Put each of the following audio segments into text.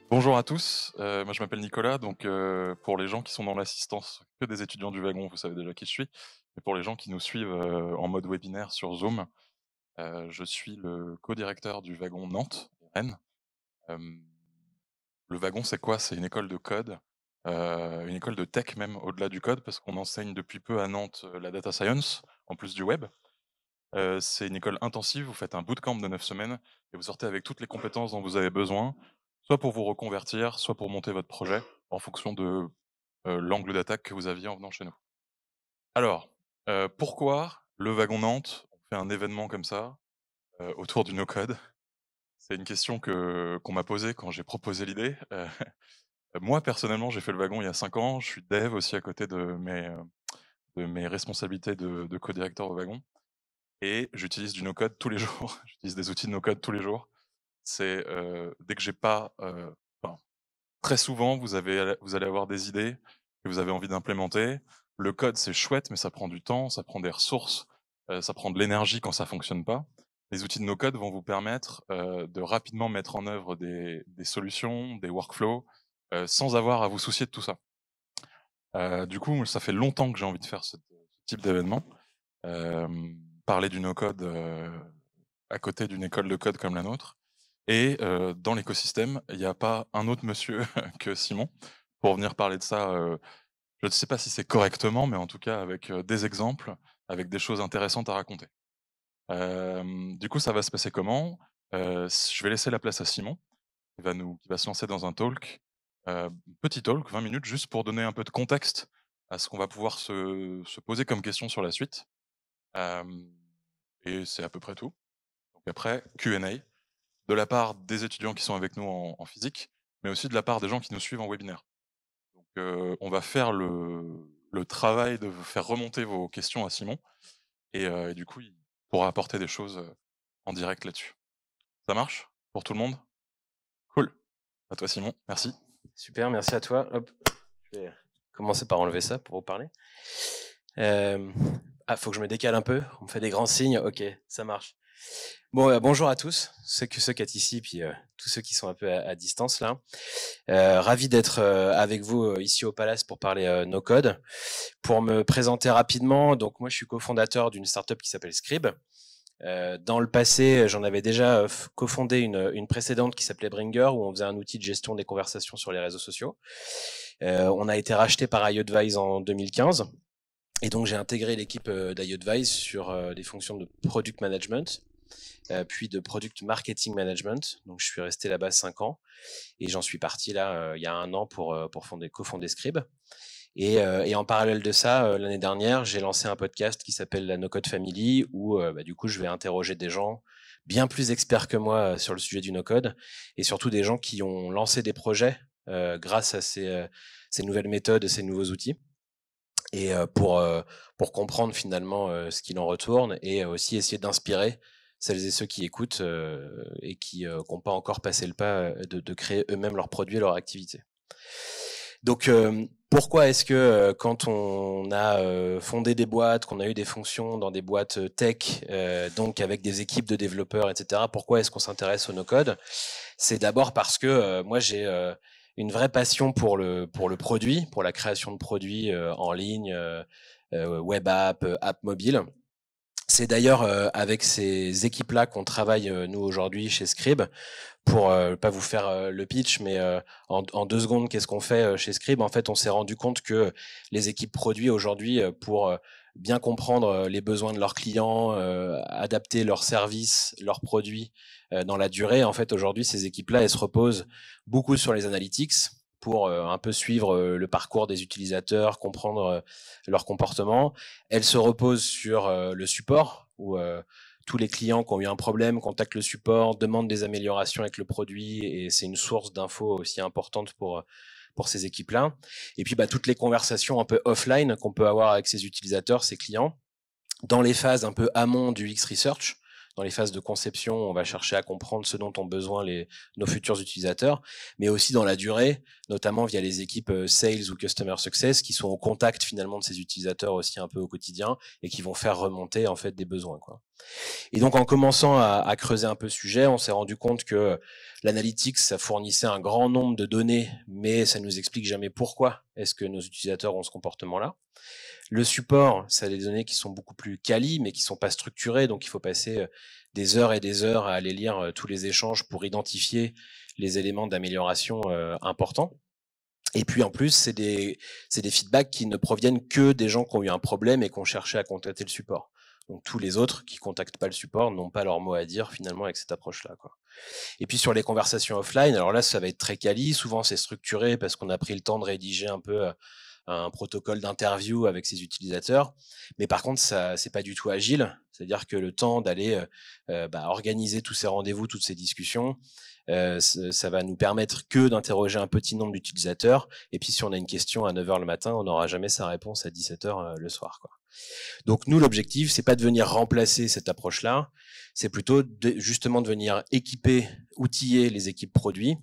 Bonjour à tous, moi je m'appelle Nicolas, donc pour les gens qui sont dans l'assistance, que des étudiants du wagon, vous savez déjà qui je suis. Mais pour les gens qui nous suivent en mode webinaire sur Zoom, je suis le co-directeur du wagon Nantes et Rennes. Hem, le wagon, c'est quoi? C'est une école de code, une école de tech même au-delà du code, parce qu'on enseigne depuis peu à Nantes la data science, en plus du web. C'est une école intensive, vous faites un bootcamp de 9 semaines et vous sortez avec toutes les compétences dont vous avez besoin, soit pour vous reconvertir, soit pour monter votre projet en fonction de, l'angle d'attaque que vous aviez en venant chez nous. Alors, pourquoi le wagon Nantes, on fait un événement comme ça, autour du no-code? C'est une question qu'on m'a posée quand j'ai proposé l'idée. Moi personnellement, j'ai fait le wagon il y a 5 ans, je suis dev aussi à côté de mes responsabilités de co-directeur au wagon. Et j'utilise du no-code tous les jours. J'utilise des outils de no-code tous les jours. C'est, dès que j'ai pas, enfin, très souvent, vous allez avoir des idées que vous avez envie d'implémenter. Le code, c'est chouette, mais ça prend du temps, ça prend des ressources, ça prend de l'énergie quand ça fonctionne pas. Les outils de no-code vont vous permettre, de rapidement mettre en œuvre des solutions, des workflows, sans avoir à vous soucier de tout ça. Du coup, ça fait longtemps que j'ai envie de faire ce type d'événement. Parler du no-code, à côté d'une école de code comme la nôtre. Et dans l'écosystème, il n'y a pas un autre monsieur que Simon pour venir parler de ça, je ne sais pas si c'est correctement, mais en tout cas avec, des exemples, avec des choses intéressantes à raconter. Du coup, ça va se passer comment? Je vais laisser la place à Simon, qui va se lancer dans un talk, petit talk, 20 minutes, juste pour donner un peu de contexte à ce qu'on va pouvoir se poser comme question sur la suite. Hem et c'est à peu près tout. Donc après, Q&A, de la part des étudiants qui sont avec nous en physique, mais aussi de la part des gens qui nous suivent en webinaire. Donc on va faire le travail de vous faire remonter vos questions à Simon et du coup, il pourra apporter des choses, en direct là-dessus. Ça marche pour tout le monde? Cool. À toi Simon, merci. Super, merci à toi. Hop, je vais commencer par enlever ça pour vous parler. Faut que je me décale un peu. On me fait des grands signes. Ok, ça marche. Bon, bonjour à tous, ceux qui sont ici, puis tous ceux qui sont un peu à distance là. Ravi d'être avec vous ici au Palace pour parler no code. Pour me présenter rapidement, donc moi je suis cofondateur d'une startup qui s'appelle Scrib. Dans le passé, j'en avais déjà cofondé une précédente qui s'appelait Bringer, où on faisait un outil de gestion des conversations sur les réseaux sociaux. On a été racheté par iAdvise en 2015. Et donc, j'ai intégré l'équipe d'iAdvise sur des fonctions de product management, puis de product marketing management. Donc, je suis resté là-bas 5 ans. Et j'en suis parti là, il y a 1 an pour cofonder Scrib. Et en parallèle de ça, l'année dernière, j'ai lancé un podcast qui s'appelle la No Code Family, où du coup, je vais interroger des gens bien plus experts que moi sur le sujet du no code, et surtout des gens qui ont lancé des projets grâce à ces nouvelles méthodes et ces nouveaux outils, et pour comprendre finalement ce qu'il en retourne, et aussi essayer d'inspirer celles et ceux qui écoutent et qui n'ont pas encore passé le pas de créer eux-mêmes leurs produits et leur activité. Donc, pourquoi est-ce que quand on a fondé des boîtes, qu'on a eu des fonctions dans des boîtes tech, donc avec des équipes de développeurs, etc., pourquoi est-ce qu'on s'intéresse au no-code? C'est d'abord parce que moi, j'ai une vraie passion pour le produit, pour la création de produits en ligne, web app, app mobile. C'est d'ailleurs avec ces équipes-là qu'on travaille, nous, aujourd'hui, chez Scrib, pour pas vous faire le pitch, mais en 2 secondes, qu'est-ce qu'on fait chez Scrib? En fait, on s'est rendu compte que les équipes produits aujourd'hui, pour bien comprendre les besoins de leurs clients, adapter leurs services, leurs produits dans la durée, en fait, aujourd'hui, ces équipes-là, elles se reposent beaucoup sur les analytics pour un peu suivre le parcours des utilisateurs, comprendre leur comportement. Elles se reposent sur le support, où tous les clients qui ont eu un problème contactent le support, demandent des améliorations avec le produit, et c'est une source d'infos aussi importante pour ces équipes-là. Et puis toutes les conversations un peu offline qu'on peut avoir avec ces utilisateurs, ces clients, dans les phases un peu amont du X-Research. Dans les phases de conception, on va chercher à comprendre ce dont ont besoin nos futurs utilisateurs, mais aussi dans la durée, notamment via les équipes Sales ou Customer Success, qui sont au contact finalement de ces utilisateurs aussi un peu au quotidien, et qui vont faire remonter en fait des besoins, quoi. Et donc, en commençant à creuser un peu le sujet, on s'est rendu compte que l'analytics, ça fournissait un grand nombre de données, mais ça nous explique jamais pourquoi est-ce que nos utilisateurs ont ce comportement-là. Le support, ça a des données qui sont beaucoup plus quali, mais qui sont pas structurées, donc il faut passer des heures et des heures à aller lire tous les échanges pour identifier les éléments d'amélioration importants. Et puis en plus, c'est des feedbacks qui ne proviennent que des gens qui ont eu un problème et qui ont cherché à contacter le support. Donc tous les autres qui contactent pas le support n'ont pas leur mot à dire finalement avec cette approche-là, quoi. Et puis sur les conversations offline, alors là ça va être très quali, souvent c'est structuré parce qu'on a pris le temps de rédiger un peu un protocole d'interview avec ses utilisateurs. Mais par contre, ça c'est pas du tout agile. C'est-à-dire que le temps d'aller organiser tous ces rendez-vous, toutes ces discussions, ça va nous permettre que d'interroger un petit nombre d'utilisateurs. Et puis si on a une question à 9h le matin, on n'aura jamais sa réponse à 17h le soir, quoi. Donc nous, l'objectif, c'est pas de venir remplacer cette approche-là, c'est plutôt justement de venir équiper, outiller les équipes produits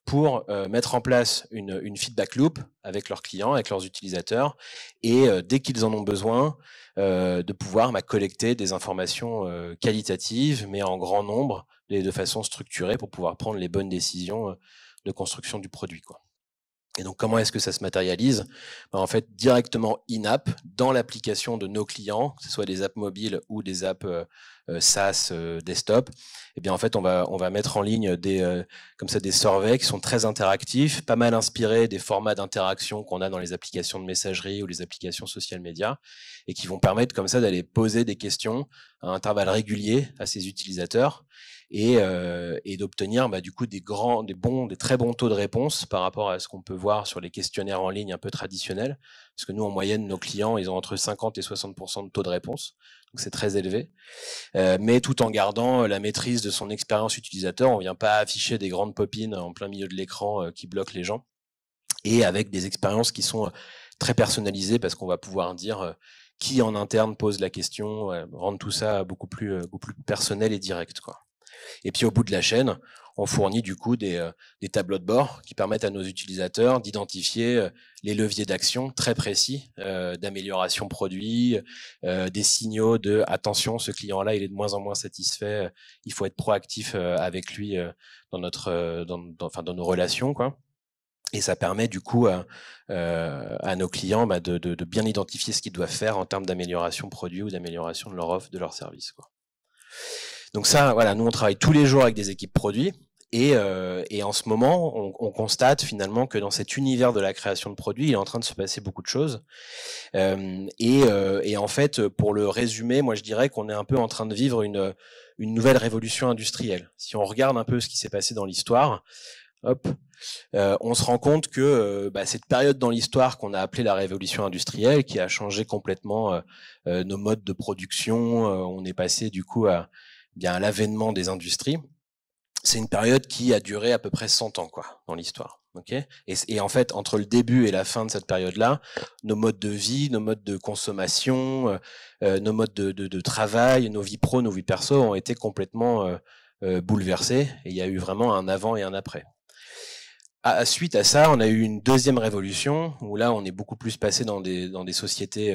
pour mettre en place une feedback loop avec leurs clients, avec leurs utilisateurs, et dès qu'ils en ont besoin, de pouvoir collecter des informations qualitatives, mais en grand nombre, et de façon structurée pour pouvoir prendre les bonnes décisions de construction du produit, quoi. Et donc, comment est-ce que ça se matérialise? En fait, directement in-app, dans l'application de nos clients, que ce soit des apps mobiles ou des apps SaaS desktop, eh bien, en fait, on va mettre en ligne comme ça des surveys qui sont très interactifs, pas mal inspirés des formats d'interaction qu'on a dans les applications de messagerie ou les applications social media, et qui vont permettre comme ça d'aller poser des questions à intervalles réguliers à ces utilisateurs, et d'obtenir du coup des très bons taux de réponse par rapport à ce qu'on peut voir sur les questionnaires en ligne un peu traditionnels, parce que nous en moyenne nos clients ils ont entre 50 et 60% de taux de réponse, donc c'est très élevé, mais tout en gardant la maîtrise de son expérience utilisateur. On vient pas afficher des grandes popines en plein milieu de l'écran qui bloquent les gens, et avec des expériences qui sont très personnalisées, parce qu'on va pouvoir dire qui en interne pose la question, rendre tout ça beaucoup plus personnel et direct, quoi. Et puis au bout de la chaîne, on fournit du coup des tableaux de bord qui permettent à nos utilisateurs d'identifier les leviers d'action très précis, d'amélioration produit, des signaux de attention, ce client-là il est de moins en moins satisfait, il faut être proactif avec lui dans dans nos relations, quoi. Et ça permet du coup à nos clients de bien identifier ce qu'ils doivent faire en termes d'amélioration produit ou d'amélioration de leur offre, de leur service, quoi. Donc ça, voilà, nous on travaille tous les jours avec des équipes produits, et en ce moment, on constate finalement que dans cet univers de la création de produits, il est en train de se passer beaucoup de choses. Et en fait, pour le résumer, moi je dirais qu'on est un peu en train de vivre une nouvelle révolution industrielle. Si on regarde un peu ce qui s'est passé dans l'histoire, hop, on se rend compte que cette période dans l'histoire qu'on a appelée la révolution industrielle, qui a changé complètement nos modes de production, on est passé du coup à l'avènement des industries. C'est une période qui a duré à peu près 100 ans, quoi, dans l'histoire. Okay, et en fait, entre le début et la fin de cette période-là, nos modes de vie, nos modes de consommation, nos modes de travail, nos vies pro, nos vies perso ont été complètement bouleversés. Et il y a eu vraiment un avant et un après. Suite à ça, on a eu une deuxième révolution où là, on est beaucoup plus passé dans des sociétés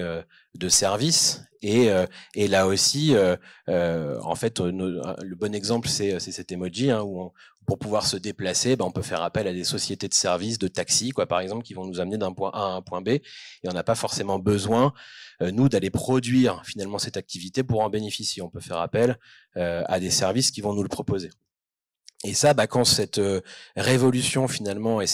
de services, et là aussi, en fait, le bon exemple, c'est cet emoji, hein, où pour pouvoir se déplacer, on peut faire appel à des sociétés de services, de taxis, quoi, par exemple, qui vont nous amener d'un point A à un point B, et on n'a pas forcément besoin, nous, d'aller produire finalement cette activité pour en bénéficier. On peut faire appel à des services qui vont nous le proposer. Et ça, quand cette révolution finalement, et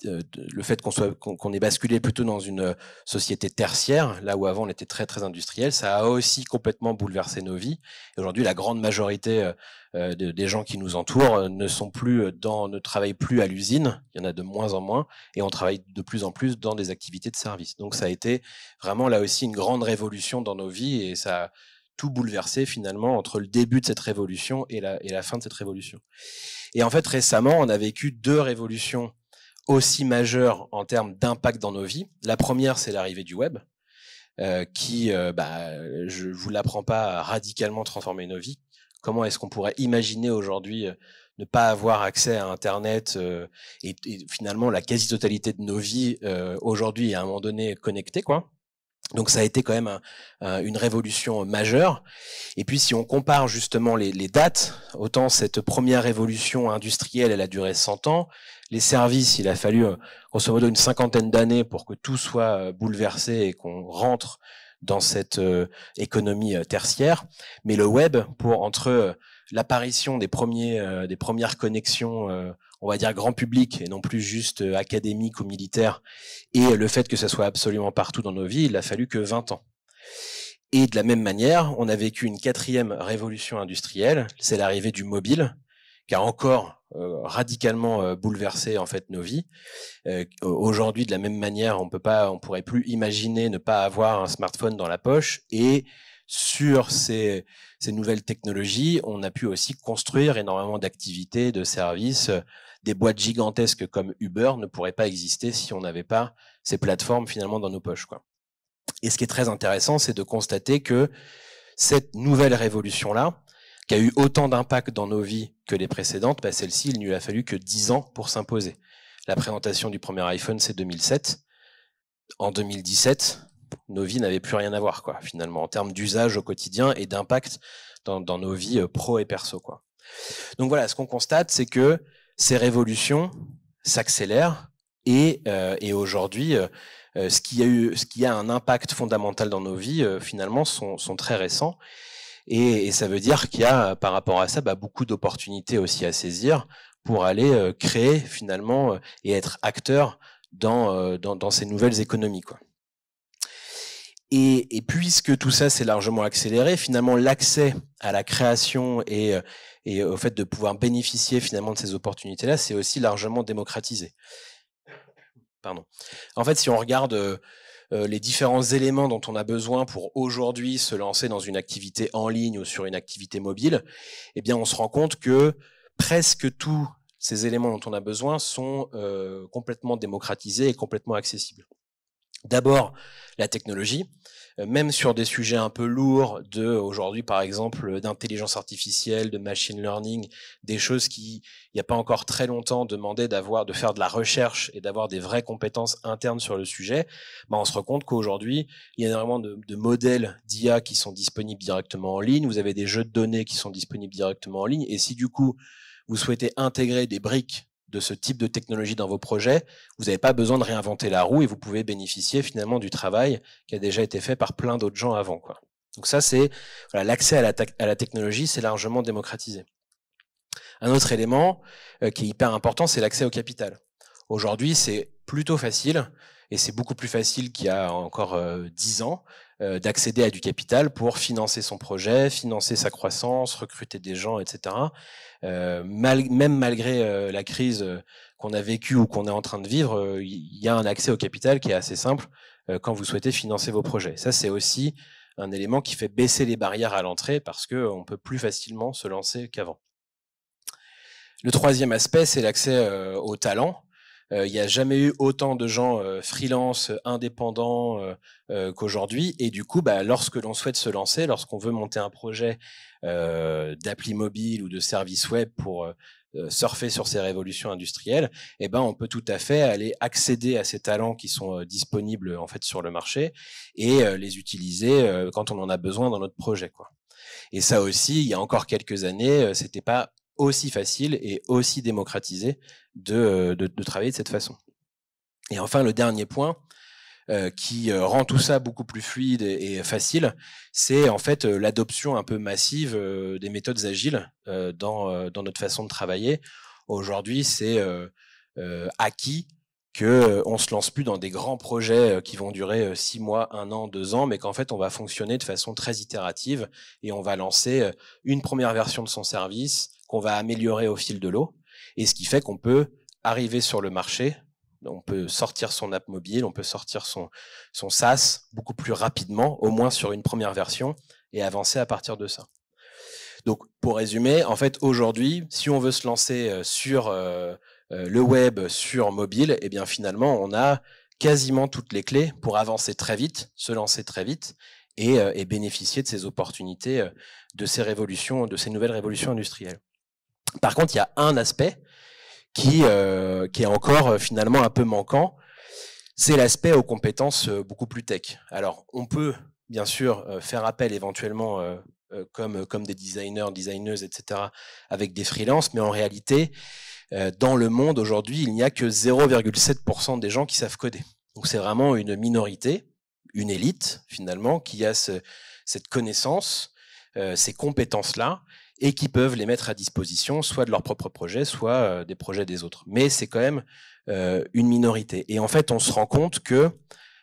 le fait qu'on ait basculé plutôt dans une société tertiaire, là où avant on était très très industriel, ça a aussi complètement bouleversé nos vies. Et aujourd'hui, la grande majorité des gens qui nous entourent ne travaillent plus à l'usine. Il y en a de moins en moins, et on travaille de plus en plus dans des activités de service. Donc ça a été vraiment là aussi une grande révolution dans nos vies, et ça a tout bouleversé finalement entre le début de cette révolution et la fin de cette révolution. Et en fait, récemment, on a vécu deux révolutions aussi majeures en termes d'impact dans nos vies. La première, c'est l'arrivée du web, qui, je vous l'apprends pas, a radicalement transformé nos vies. Comment est-ce qu'on pourrait imaginer aujourd'hui ne pas avoir accès à Internet, et finalement la quasi-totalité de nos vies aujourd'hui est à un moment donné connectée, quoi. Donc ça a été quand même une révolution majeure. Et puis si on compare justement les dates, autant cette première révolution industrielle, elle a duré 100 ans, les services, il a fallu grosso modo une cinquantaine d'années pour que tout soit bouleversé et qu'on rentre dans cette économie tertiaire. Mais le web, entre l'apparition des premières connexions, on va dire grand public et non plus juste académique ou militaire, et le fait que ça soit absolument partout dans nos vies, il a fallu que 20 ans. Et de la même manière, on a vécu une quatrième révolution industrielle, c'est l'arrivée du mobile, qui a encore radicalement bouleversé en fait nos vies. Aujourd'hui, de la même manière, on pourrait plus imaginer ne pas avoir un smartphone dans la poche. Et sur ces nouvelles technologies, on a pu aussi construire énormément d'activités, de services. Des boîtes gigantesques comme Uber ne pourraient pas exister si on n'avait pas ces plateformes finalement dans nos poches, quoi. Et ce qui est très intéressant, c'est de constater que cette nouvelle révolution-là, qui a eu autant d'impact dans nos vies que les précédentes, celle-ci, il ne lui a fallu que 10 ans pour s'imposer. La présentation du premier iPhone, c'est 2007. En 2017, nos vies n'avaient plus rien à voir, quoi, finalement, en termes d'usage au quotidien et d'impact dans nos vies pro et perso, quoi. Donc voilà, ce qu'on constate, c'est que ces révolutions s'accélèrent et aujourd'hui, ce qui a un impact fondamental dans nos vies, finalement, sont très récents. Et ça veut dire qu'il y a, par rapport à ça, beaucoup d'opportunités aussi à saisir pour aller créer finalement et être acteur dans ces nouvelles économies, quoi. Et puisque tout ça s'est largement accéléré, finalement l'accès à la création et au fait de pouvoir bénéficier finalement de ces opportunités-là, c'est aussi largement démocratisé. Pardon. En fait, si on regarde les différents éléments dont on a besoin pour aujourd'hui se lancer dans une activité en ligne ou sur une activité mobile, eh bien, on se rend compte que presque tous ces éléments dont on a besoin sont complètement démocratisés et complètement accessibles. D'abord, la technologie, même sur des sujets un peu lourds aujourd'hui, par exemple, d'intelligence artificielle, de machine learning, des choses qui, il n'y a pas encore très longtemps, demandaient de faire de la recherche et d'avoir des vraies compétences internes sur le sujet, on se rend compte qu'aujourd'hui, il y a énormément de modèles d'IA qui sont disponibles directement en ligne, vous avez des jeux de données qui sont disponibles directement en ligne, et si du coup, vous souhaitez intégrer des briques de ce type de technologie dans vos projets, vous n'avez pas besoin de réinventer la roue et vous pouvez bénéficier finalement du travail qui a déjà été fait par plein d'autres gens avant, quoi. Donc ça, c'est l'accès à la technologie, c'est largement démocratisé. Un autre élément qui est hyper important, c'est l'accès au capital. Aujourd'hui, c'est plutôt facile, et c'est beaucoup plus facile qu'il y a encore 10 ans, d'accéder à du capital pour financer son projet, financer sa croissance, recruter des gens, etc. Même malgré la crise qu'on a vécue ou qu'on est en train de vivre, il y a un accès au capital qui est assez simple quand vous souhaitez financer vos projets. Ça, c'est aussi un élément qui fait baisser les barrières à l'entrée parce qu'on peut plus facilement se lancer qu'avant. Le troisième aspect, c'est l'accès au talent. Il n'y a jamais eu autant de gens freelance, indépendants qu'aujourd'hui. Et du coup, lorsque l'on souhaite se lancer, lorsqu'on veut monter un projet d'appli mobile ou de service web pour surfer sur ces révolutions industrielles, on peut tout à fait aller accéder à ces talents qui sont disponibles en fait sur le marché et les utiliser quand on en a besoin dans notre projet, quoi. Et ça aussi, il y a encore quelques années, c'était pas aussi facile et aussi démocratisé de travailler de cette façon. Et enfin, le dernier point qui rend tout ça beaucoup plus fluide et facile, c'est en fait l'adoption un peu massive des méthodes agiles dans notre façon de travailler. Aujourd'hui, c'est acquis qu'on se lance plus dans des grands projets qui vont durer 6 mois, 1 an, 2 ans, mais qu'en fait, on va fonctionner de façon très itérative et on va lancer une première version de son service qu'on va améliorer au fil de l'eau. Et ce qui fait qu'on peut arriver sur le marché, on peut sortir son app mobile, on peut sortir son SaaS beaucoup plus rapidement, au moins sur une première version, et avancer à partir de ça. Donc, pour résumer, en fait, aujourd'hui, si on veut se lancer sur le web, sur mobile, eh bien finalement, on a quasiment toutes les clés pour avancer très vite, se lancer très vite et bénéficier de ces opportunités, de ces révolutions, de ces nouvelles révolutions industrielles. Par contre, il y a un aspect qui est encore finalement un peu manquant, c'est l'aspect aux compétences beaucoup plus tech. Alors, on peut bien sûr faire appel éventuellement comme des designers, designeuses, etc., avec des freelances, mais en réalité, dans le monde aujourd'hui, il n'y a que 0,7% des gens qui savent coder. Donc c'est vraiment une minorité, une élite finalement, qui a cette connaissance, ces compétences-là, et qui peuvent les mettre à disposition, soit de leur propre projet, soit des projets des autres. Mais c'est quand même une minorité. Et en fait, on se rend compte que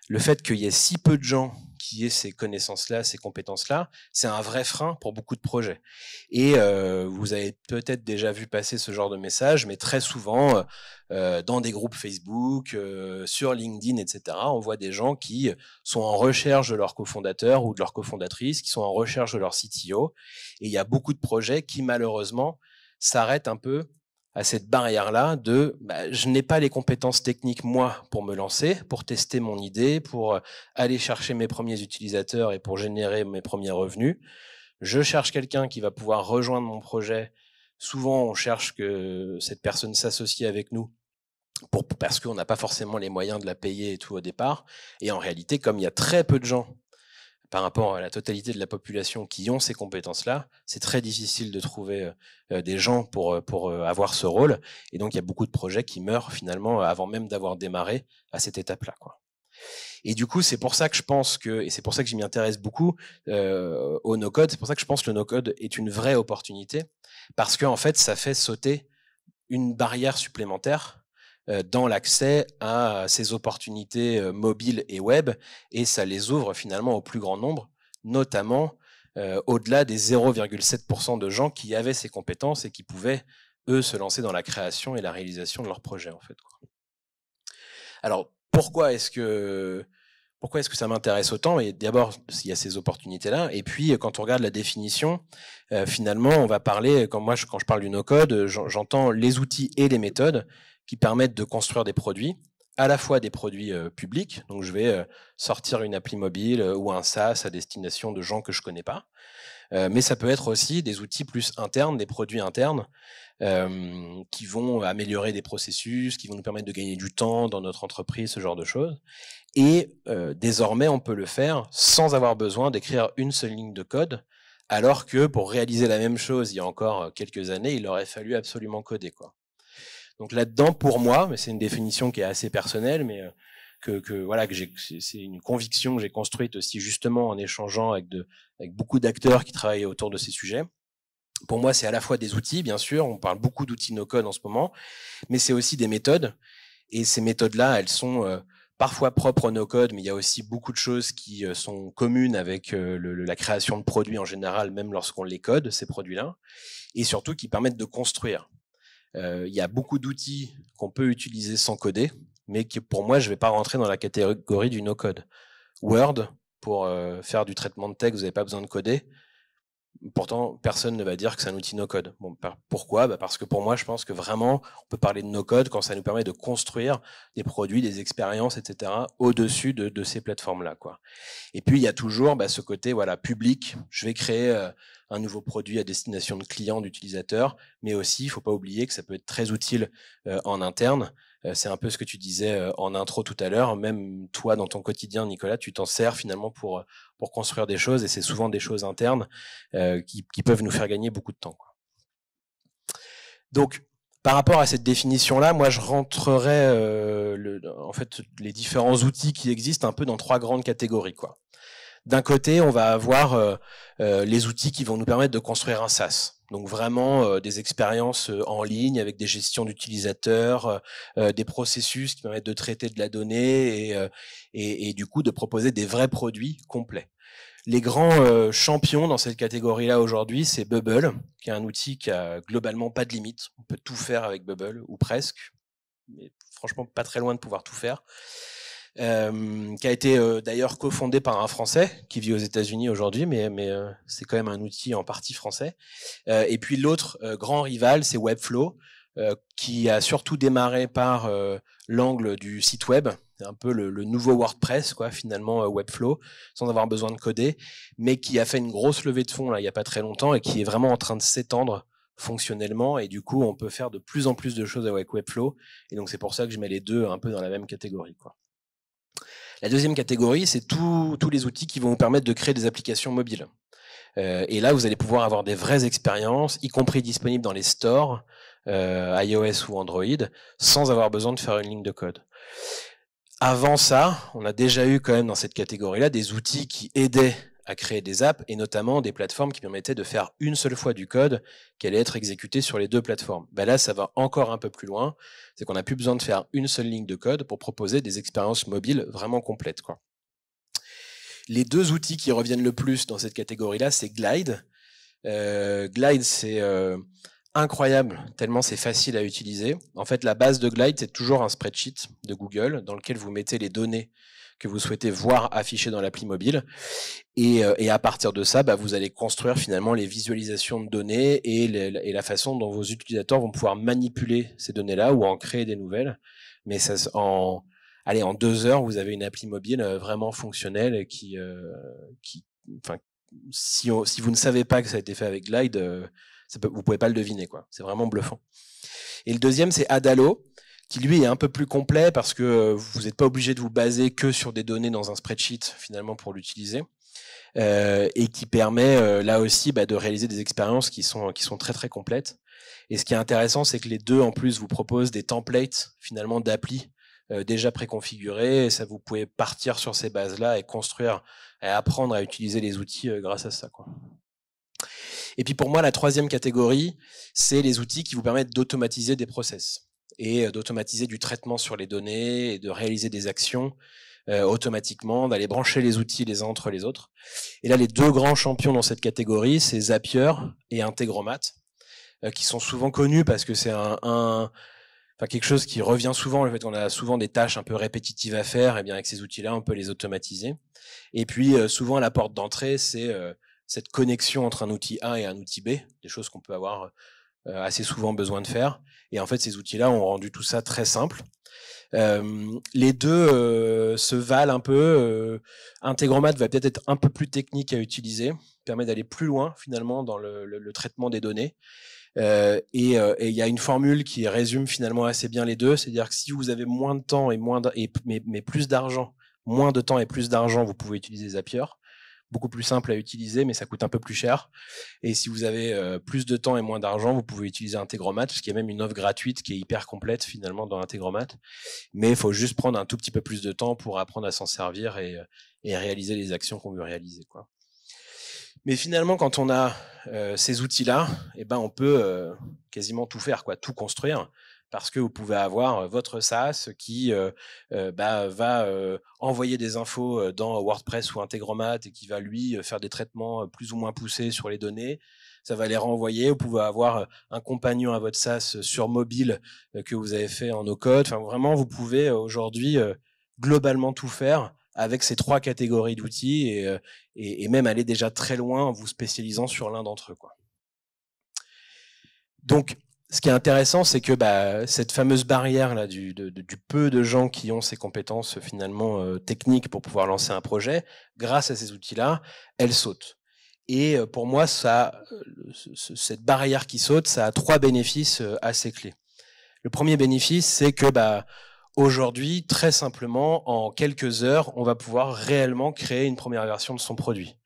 le fait qu'il y ait si peu de gens qui aient ces connaissances-là, ces compétences-là, c'est un vrai frein pour beaucoup de projets. Et vous avez peut-être déjà vu passer ce genre de message, mais très souvent, dans des groupes Facebook, sur LinkedIn, etc., on voit des gens qui sont en recherche de leur cofondateur ou de leur cofondatrice, qui sont en recherche de leur CTO. Et il y a beaucoup de projets qui, malheureusement, s'arrêtent un peu à cette barrière-là de je n'ai pas les compétences techniques, moi, pour me lancer, pour tester mon idée, pour aller chercher mes premiers utilisateurs et pour générer mes premiers revenus. Je cherche quelqu'un qui va pouvoir rejoindre mon projet. Souvent, on cherche que cette personne s'associe avec nous parce qu'on n'a pas forcément les moyens de la payer et tout au départ. Et en réalité, comme il y a très peu de gens par rapport à la totalité de la population qui ont ces compétences-là, c'est très difficile de trouver des gens pour avoir ce rôle. Et donc, il y a beaucoup de projets qui meurent finalement avant même d'avoir démarré à cette étape-là, quoi. Et du coup, c'est pour ça que je pense que, et c'est pour ça que je m'y intéresse beaucoup au no-code, c'est pour ça que je pense que le no-code est une vraie opportunité, parce qu'en fait, ça fait sauter une barrière supplémentaire dans l'accès à ces opportunités mobiles et web, et ça les ouvre finalement au plus grand nombre, notamment au-delà des 0,7% de gens qui avaient ces compétences et qui pouvaient, eux, se lancer dans la création et la réalisation de leurs projets, en fait, quoi. Alors, pourquoi est-ce que ça m'intéresse autant? Et d'abord, il y a ces opportunités-là. Et puis, quand on regarde la définition, finalement, on va parler, quand je parle du no-code, j'entends les outils et les méthodes qui permettent de construire des produits, à la fois des produits publics. Donc, je vais sortir une appli mobile ou un SaaS à destination de gens que je connais pas. Mais ça peut être aussi des outils plus internes, des produits internes, qui vont améliorer des processus, qui vont nous permettre de gagner du temps dans notre entreprise, ce genre de choses. Et désormais, on peut le faire sans avoir besoin d'écrire une seule ligne de code, alors que pour réaliser la même chose il y a encore quelques années, il aurait fallu absolument coder, quoi. Donc là-dedans, pour moi, mais c'est une définition qui est assez personnelle, mais voilà, c'est une conviction que j'ai construite aussi justement en échangeant avec beaucoup d'acteurs qui travaillent autour de ces sujets. Pour moi, c'est à la fois des outils, bien sûr, on parle beaucoup d'outils no-code en ce moment, mais c'est aussi des méthodes. Et ces méthodes-là, elles sont parfois propres au no-code, mais il y a aussi beaucoup de choses qui sont communes avec la création de produits en général, même lorsqu'on les code, ces produits-là, et surtout qui permettent de construire. Il y a beaucoup d'outils qu'on peut utiliser sans coder, mais qui, pour moi, je ne vais pas rentrer dans la catégorie du no-code. Word, pour faire du traitement de texte, vous n'avez pas besoin de coder. Pourtant, personne ne va dire que c'est un outil no-code. Bon, pourquoi? Parce que pour moi, je pense que vraiment, on peut parler de no-code quand ça nous permet de construire des produits, des expériences, etc., au-dessus de ces plateformes-là, quoi. Et puis, il y a toujours ce côté public. Je vais créer un nouveau produit à destination de clients, d'utilisateurs, mais aussi, il ne faut pas oublier que ça peut être très utile en interne. C'est un peu ce que tu disais en intro tout à l'heure. Même toi, dans ton quotidien, Nicolas, tu t'en sers finalement pour construire des choses, et c'est souvent des choses internes qui peuvent nous faire gagner beaucoup de temps, quoi. Donc, par rapport à cette définition-là, moi, je rentrerais en fait les différents outils qui existent un peu dans trois grandes catégories, quoi. D'un côté, on va avoir les outils qui vont nous permettre de construire un SaaS. Donc vraiment des expériences en ligne avec des gestions d'utilisateurs, des processus qui permettent de traiter de la donnée et du coup de proposer des vrais produits complets. Les grands champions dans cette catégorie-là aujourd'hui, c'est Bubble, qui est un outil qui a globalement pas de limite. On peut tout faire avec Bubble, ou presque, mais franchement pas très loin de pouvoir tout faire. Qui a été d'ailleurs cofondé par un Français qui vit aux États-Unis aujourd'hui, mais c'est quand même un outil en partie français. Et puis l'autre grand rival, c'est Webflow, qui a surtout démarré par l'angle du site web. C'est un peu le nouveau WordPress, quoi, finalement, Webflow, sans avoir besoin de coder, mais qui a fait une grosse levée de fonds là, il n'y a pas très longtemps et qui est vraiment en train de s'étendre fonctionnellement. Et du coup, on peut faire de plus en plus de choses avec Webflow. Et donc, c'est pour ça que je mets les deux un peu dans la même catégorie, quoi. La deuxième catégorie, c'est tous les outils qui vont vous permettre de créer des applications mobiles. Et là, vous allez pouvoir avoir des vraies expériences, y compris disponibles dans les stores, iOS ou Android, sans avoir besoin de faire une ligne de code. Avant ça, on a déjà eu quand même dans cette catégorie-là des outils qui aidaient à créer des apps, et notamment des plateformes qui permettaient de faire une seule fois du code qui allait être exécuté sur les deux plateformes. Ben là, ça va encore un peu plus loin, c'est qu'on n'a plus besoin de faire une seule ligne de code pour proposer des expériences mobiles vraiment complètes, quoi. Les deux outils qui reviennent le plus dans cette catégorie-là, c'est Glide. Glide, c'est incroyable, tellement c'est facile à utiliser. En fait, la base de Glide, c'est toujours un spreadsheet de Google dans lequel vous mettez les données que vous souhaitez voir affichées dans l'appli mobile. Et à partir de ça, vous allez construire finalement les visualisations de données et la façon dont vos utilisateurs vont pouvoir manipuler ces données-là ou en créer des nouvelles. Mais ça, en 2 heures, vous avez une appli mobile vraiment fonctionnelle enfin, si vous ne savez pas que ça a été fait avec Glide, vous pouvez pas le deviner, quoi. C'est vraiment bluffant. Et le deuxième, c'est Adalo, qui lui est un peu plus complet parce que vous n'êtes pas obligé de vous baser que sur des données dans un spreadsheet finalement pour l'utiliser, et qui permet là aussi de réaliser des expériences qui sont très très complètes. Et ce qui est intéressant, c'est que les deux en plus vous proposent des templates finalement d'appli déjà préconfigurés, et ça vous pouvez partir sur ces bases-là et construire et apprendre à utiliser les outils grâce à ça, quoi. Et puis pour moi, la troisième catégorie, c'est les outils qui vous permettent d'automatiser des process et d'automatiser du traitement sur les données et de réaliser des actions automatiquement, d'aller brancher les outils les uns entre les autres. Et là, les deux grands champions dans cette catégorie, c'est Zapier et Integromat, qui sont souvent connus parce que c'est quelque chose qui revient souvent, le fait qu'on a souvent des tâches un peu répétitives à faire, et bien avec ces outils-là, on peut les automatiser. Et puis souvent, la porte d'entrée, c'est cette connexion entre un outil A et un outil B, des choses qu'on peut avoir assez souvent besoin de faire. Et en fait, ces outils-là ont rendu tout ça très simple. Les deux se valent un peu. Integromat va peut-être être un peu plus technique à utiliser, permet d'aller plus loin finalement dans le traitement des données. Et il y a une formule qui résume finalement assez bien les deux, c'est-à-dire que si vous avez moins de temps mais plus d'argent, moins de temps et plus d'argent, vous pouvez utiliser Zapier. Beaucoup plus simple à utiliser, mais ça coûte un peu plus cher. Et si vous avez plus de temps et moins d'argent, vous pouvez utiliser Integromat, parce qu'il y a même une offre gratuite qui est hyper complète finalement dans Integromat. Mais il faut juste prendre un tout petit peu plus de temps pour apprendre à s'en servir et réaliser les actions qu'on veut réaliser, quoi. Mais finalement, quand on a ces outils-là, on peut quasiment tout faire, quoi, tout construire, parce que vous pouvez avoir votre SaaS qui va envoyer des infos dans WordPress ou Integromat et qui va lui faire des traitements plus ou moins poussés sur les données. Ça va les renvoyer. Vous pouvez avoir un compagnon à votre SaaS sur mobile que vous avez fait en no-code. Enfin, vraiment, vous pouvez aujourd'hui globalement tout faire avec ces trois catégories d'outils et même aller déjà très loin en vous spécialisant sur l'un d'entre eux, quoi. Donc, ce qui est intéressant, c'est que cette fameuse barrière là du peu de gens qui ont ces compétences finalement techniques pour pouvoir lancer un projet, grâce à ces outils-là, elle saute. Et pour moi, cette barrière qui saute, ça a trois bénéfices assez clés. Le premier bénéfice, c'est que aujourd'hui, très simplement, en quelques heures, on va pouvoir réellement créer une première version de son produit.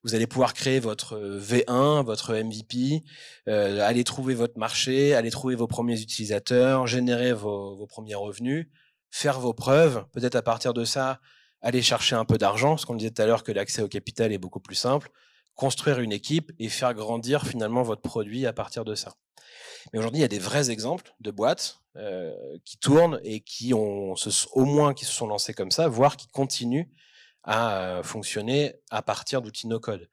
Vous allez pouvoir créer votre V1, votre MVP, aller trouver votre marché, aller trouver vos premiers utilisateurs, générer vos premiers revenus, faire vos preuves. Peut-être à partir de ça, aller chercher un peu d'argent, parce qu'on disait tout à l'heure que l'accès au capital est beaucoup plus simple, construire une équipe et faire grandir finalement votre produit à partir de ça. Mais aujourd'hui, il y a des vrais exemples de boîtes qui tournent et au moins qui se sont lancés comme ça, voire qui continuent à fonctionner à partir d'outils no-code.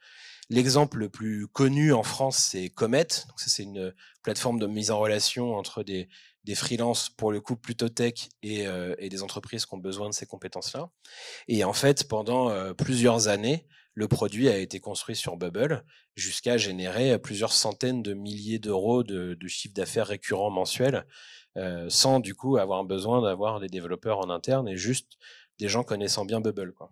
L'exemple le plus connu en France, c'est Comet. Donc ça, c'est une plateforme de mise en relation entre des freelances, pour le coup plutôt tech, et des entreprises qui ont besoin de ces compétences-là. Et en fait, pendant plusieurs années, le produit a été construit sur Bubble jusqu'à générer plusieurs centaines de milliers d'euros de chiffre d'affaires récurrent mensuel, sans du coup avoir besoin d'avoir des développeurs en interne et juste des gens connaissant bien Bubble, quoi.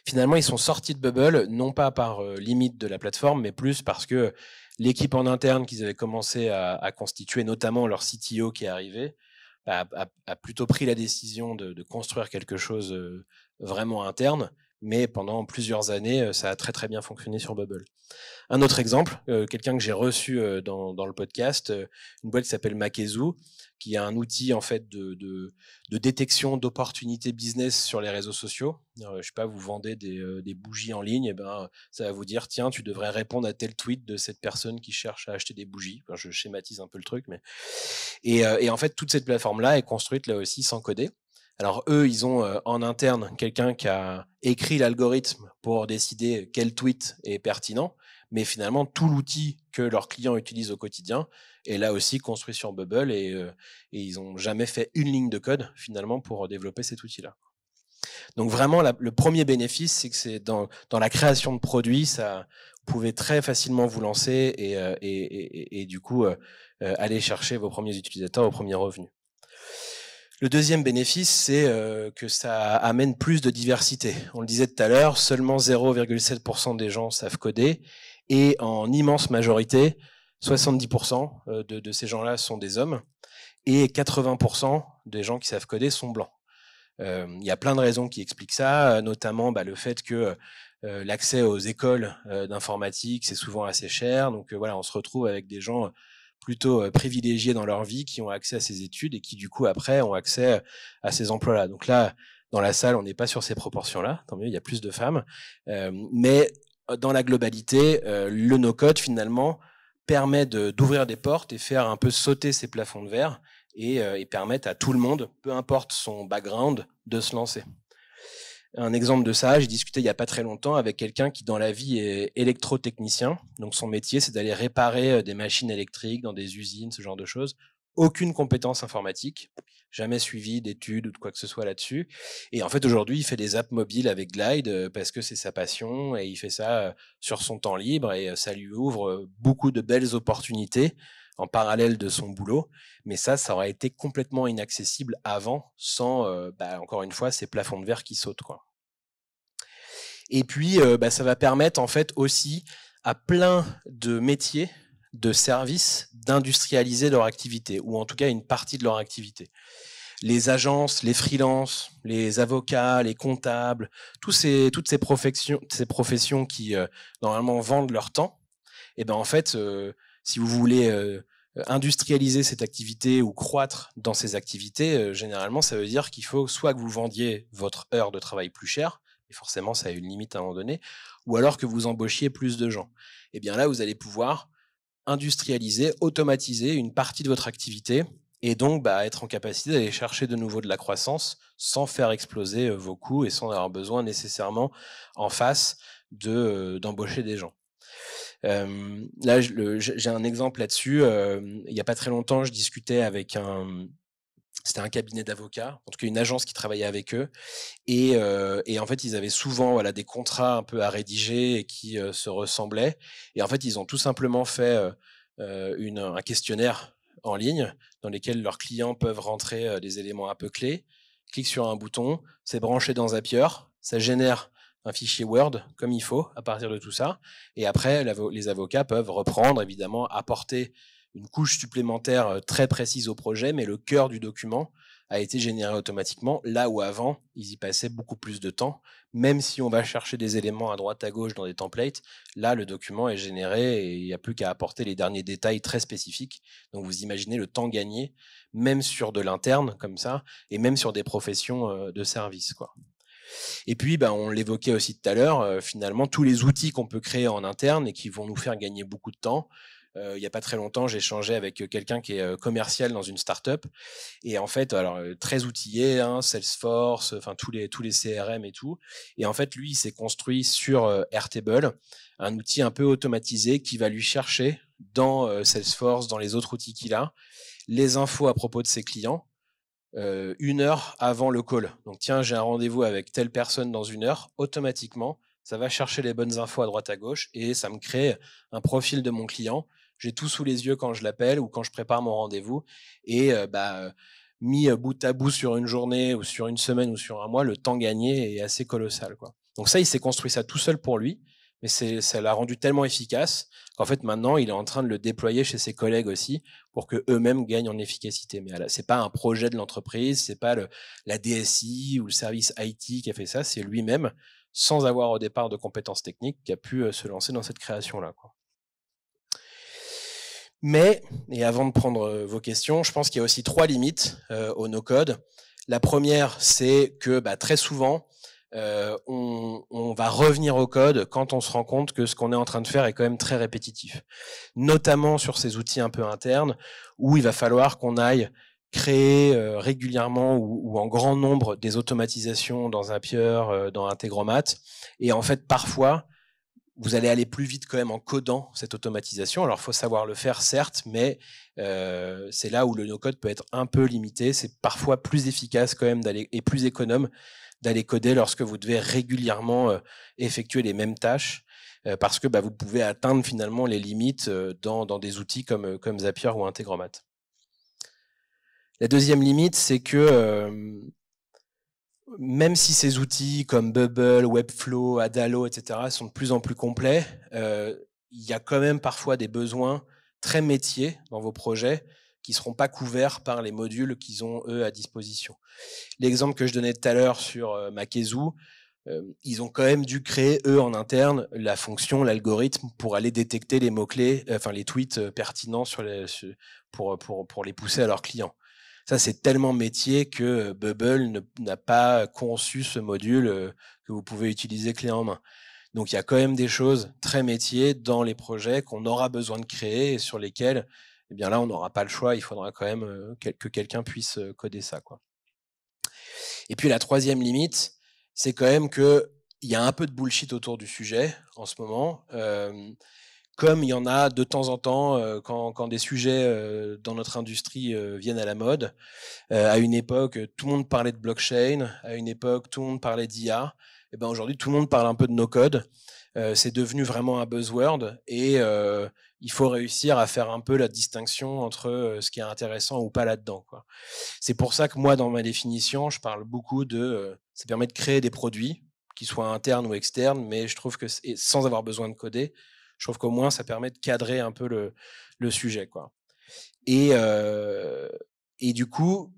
Finalement, ils sont sortis de Bubble, non pas par limite de la plateforme, mais plus parce que l'équipe en interne qu'ils avaient commencé à constituer, notamment leur CTO qui est arrivé, a plutôt pris la décision de construire quelque chose vraiment interne, mais pendant plusieurs années, ça a très très bien fonctionné sur Bubble. Un autre exemple, quelqu'un que j'ai reçu dans le podcast, une boîte qui s'appelle Makezu, qui a un outil en fait de détection d'opportunités business sur les réseaux sociaux. Je sais pas, vous vendez des bougies en ligne, et ben ça va vous dire tiens, tu devrais répondre à tel tweet de cette personne qui cherche à acheter des bougies. Enfin, je schématise un peu le truc, mais et en fait toute cette plateforme là est construite là aussi sans coder. Alors eux, ils ont en interne quelqu'un qui a écrit l'algorithme pour décider quel tweet est pertinent, mais finalement tout l'outil que leurs clients utilisent au quotidien est là aussi construit sur Bubble et ils n'ont jamais fait une ligne de code finalement pour développer cet outil-là. Donc vraiment, le premier bénéfice, c'est que c'est dans la création de produits, ça, vous pouvez très facilement vous lancer et du coup aller chercher vos premiers utilisateurs, vos premiers revenus. Le deuxième bénéfice, c'est que ça amène plus de diversité. On le disait tout à l'heure, seulement 0,7% des gens savent coder et en immense majorité, 70% de ces gens-là sont des hommes et 80% des gens qui savent coder sont blancs. Il y a plein de raisons qui expliquent ça, notamment le fait que l'accès aux écoles d'informatique, c'est souvent assez cher. Donc voilà, on se retrouve avec des gens plutôt privilégiés dans leur vie qui ont accès à ces études et qui du coup après ont accès à ces emplois-là. Donc là, dans la salle, on n'est pas sur ces proportions-là, tant mieux, il y a plus de femmes. Mais dans la globalité, le no-code finalement permet d'ouvrir des portes et faire un peu sauter ces plafonds de verre et permettre à tout le monde, peu importe son background, de se lancer. Un exemple de ça, j'ai discuté il n'y a pas très longtemps avec quelqu'un qui dans la vie est électrotechnicien. Donc son métier, c'est d'aller réparer des machines électriques dans des usines, ce genre de choses. Aucune compétence informatique, jamais suivi d'études ou de quoi que ce soit là-dessus. Et en fait, aujourd'hui, il fait des apps mobiles avec Glide parce que c'est sa passion et il fait ça sur son temps libre et ça lui ouvre beaucoup de belles opportunités en parallèle de son boulot. Mais ça aurait été complètement inaccessible avant sans, encore une fois, ces plafonds de verre qui sautent, quoi. Et puis, ça va permettre en fait aussi à plein de métiers, de services, d'industrialiser leur activité, ou en tout cas une partie de leur activité. Les agences, les freelances, les avocats, les comptables, toutes ces professions qui normalement vendent leur temps, et ben en fait, si vous voulez industrialiser cette activité ou croître dans ces activités, généralement, ça veut dire qu'il faut soit que vous vendiez votre heure de travail plus cher, et forcément, ça a une limite à un moment donné, ou alors que vous embauchiez plus de gens. Et bien là, vous allez pouvoir industrialiser, automatiser une partie de votre activité et donc être en capacité d'aller chercher de nouveau de la croissance sans faire exploser vos coûts et sans avoir besoin nécessairement en face d'embaucher des gens. Là, j'ai un exemple là-dessus. Il n'y a pas très longtemps, je discutais avec c'était un cabinet d'avocats, en tout cas une agence qui travaillait avec eux, et en fait ils avaient souvent des contrats un peu à rédiger et qui se ressemblaient. Et en fait ils ont tout simplement fait un questionnaire en ligne dans lequel leurs clients peuvent rentrer des éléments un peu clés, cliquent sur un bouton, c'est branché dans Zapier, ça génère un fichier Word comme il faut à partir de tout ça. Et après, les avocats peuvent reprendre, évidemment, apporter une couche supplémentaire très précise au projet, mais le cœur du document a été généré automatiquement, là où avant, ils y passaient beaucoup plus de temps. Même si on va chercher des éléments à droite à gauche dans des templates, là, le document est généré et il n'y a plus qu'à apporter les derniers détails très spécifiques. Donc vous imaginez le temps gagné, même sur de l'interne comme ça, et même sur des professions de service, quoi. Et puis, on l'évoquait aussi tout à l'heure, finalement, tous les outils qu'on peut créer en interne et qui vont nous faire gagner beaucoup de temps. Il n'y a pas très longtemps, j'ai échangé avec quelqu'un qui est commercial dans une startup. Et en fait, alors très outillé, Salesforce, enfin tous les CRM et tout. Et en fait, lui, il s'est construit sur Airtable, un outil un peu automatisé qui va lui chercher dans Salesforce, dans les autres outils qu'il a, les infos à propos de ses clients 1 heure avant le call. Donc tiens, j'ai un rendez-vous avec telle personne dans 1 heure, automatiquement, ça va chercher les bonnes infos à droite à gauche et ça me crée un profil de mon client. J'ai tout sous les yeux quand je l'appelle ou quand je prépare mon rendez-vous. Et mis bout à bout sur une journée ou sur une semaine ou sur un mois, le temps gagné est assez colossal, quoi. Donc ça, il s'est construit ça tout seul pour lui. mais ça l'a rendu tellement efficace qu'en fait maintenant il est en train de le déployer chez ses collègues aussi pour que eux-mêmes gagnent en efficacité. Mais c'est pas un projet de l'entreprise, c'est pas la DSI ou le service IT qui a fait ça, c'est lui-même, sans avoir au départ de compétences techniques, qui a pu se lancer dans cette création-là, quoi. Mais, et avant de prendre vos questions, je pense qu'il y a aussi 3 limites au no-code. La première, c'est que très souvent, on va revenir au code quand on se rend compte que ce qu'on est en train de faire est quand même très répétitif. Notamment sur ces outils un peu internes, où il va falloir qu'on aille créer régulièrement ou en grand nombre des automatisations dans Zapier, dans Integromat. Et en fait, parfois, vous allez aller plus vite quand même en codant cette automatisation. Alors, il faut savoir le faire, certes, mais c'est là où le no-code peut être un peu limité. C'est parfois plus efficace quand même et plus économe d'aller coder lorsque vous devez régulièrement effectuer les mêmes tâches, parce que vous pouvez atteindre finalement les limites dans des outils comme Zapier ou Integromat. La deuxième limite, c'est que même si ces outils comme Bubble, Webflow, Adalo, etc. sont de plus en plus complets, il y a quand même parfois des besoins très métiers dans vos projets qui ne seront pas couverts par les modules qu'ils ont, eux, à disposition. L'exemple que je donnais tout à l'heure sur Makezu, ils ont quand même dû créer, eux, en interne, la fonction, l'algorithme pour aller détecter les mots-clés, enfin les tweets pertinents pour les pousser à leurs clients. Ça, c'est tellement métier que Bubble n'a pas conçu ce module que vous pouvez utiliser clé en main. Donc, il y a quand même des choses très métiers dans les projets qu'on aura besoin de créer et sur lesquels, eh bien là, on n'aura pas le choix. Il faudra quand même que quelqu'un puisse coder ça, quoi. Et puis, la troisième limite, c'est quand même qu'il y a un peu de bullshit autour du sujet en ce moment. Comme il y en a de temps en temps quand des sujets dans notre industrie viennent à la mode. À une époque, tout le monde parlait de blockchain. À une époque, tout le monde parlait d'IA. Et aujourd'hui, tout le monde parle un peu de no-code. C'est devenu vraiment un buzzword et il faut réussir à faire un peu la distinction entre ce qui est intéressant ou pas là-dedans, quoi. C'est pour ça que moi, dans ma définition, je parle beaucoup ça permet de créer des produits, qu'ils soient internes ou externes, mais je trouve que sans avoir besoin de coder, je trouve qu'au moins ça permet de cadrer un peu le sujet, quoi. Et du coup,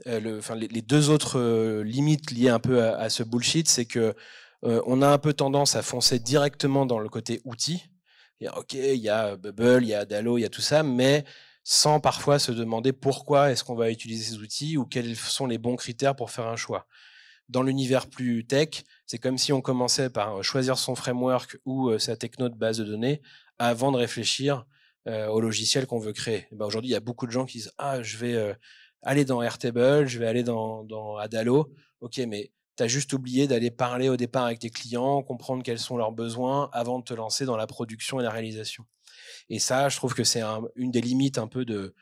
les deux autres limites liées un peu à ce bullshit, c'est que on a un peu tendance à foncer directement dans le côté outil. Ok, il y a Bubble, il y a Adalo, il y a tout ça, mais sans parfois se demander pourquoi est-ce qu'on va utiliser ces outils ou quels sont les bons critères pour faire un choix. Dans l'univers plus tech, c'est comme si on commençait par choisir son framework ou sa techno de base de données avant de réfléchir au logiciel qu'on veut créer. Aujourd'hui, il y a beaucoup de gens qui disent « Ah, je vais aller dans Airtable, je vais aller dans Adalo. » Ok, mais tu as juste oublié d'aller parler au départ avec tes clients, comprendre quels sont leurs besoins avant de te lancer dans la production et la réalisation. Et ça, je trouve que c'est une des limites un peu de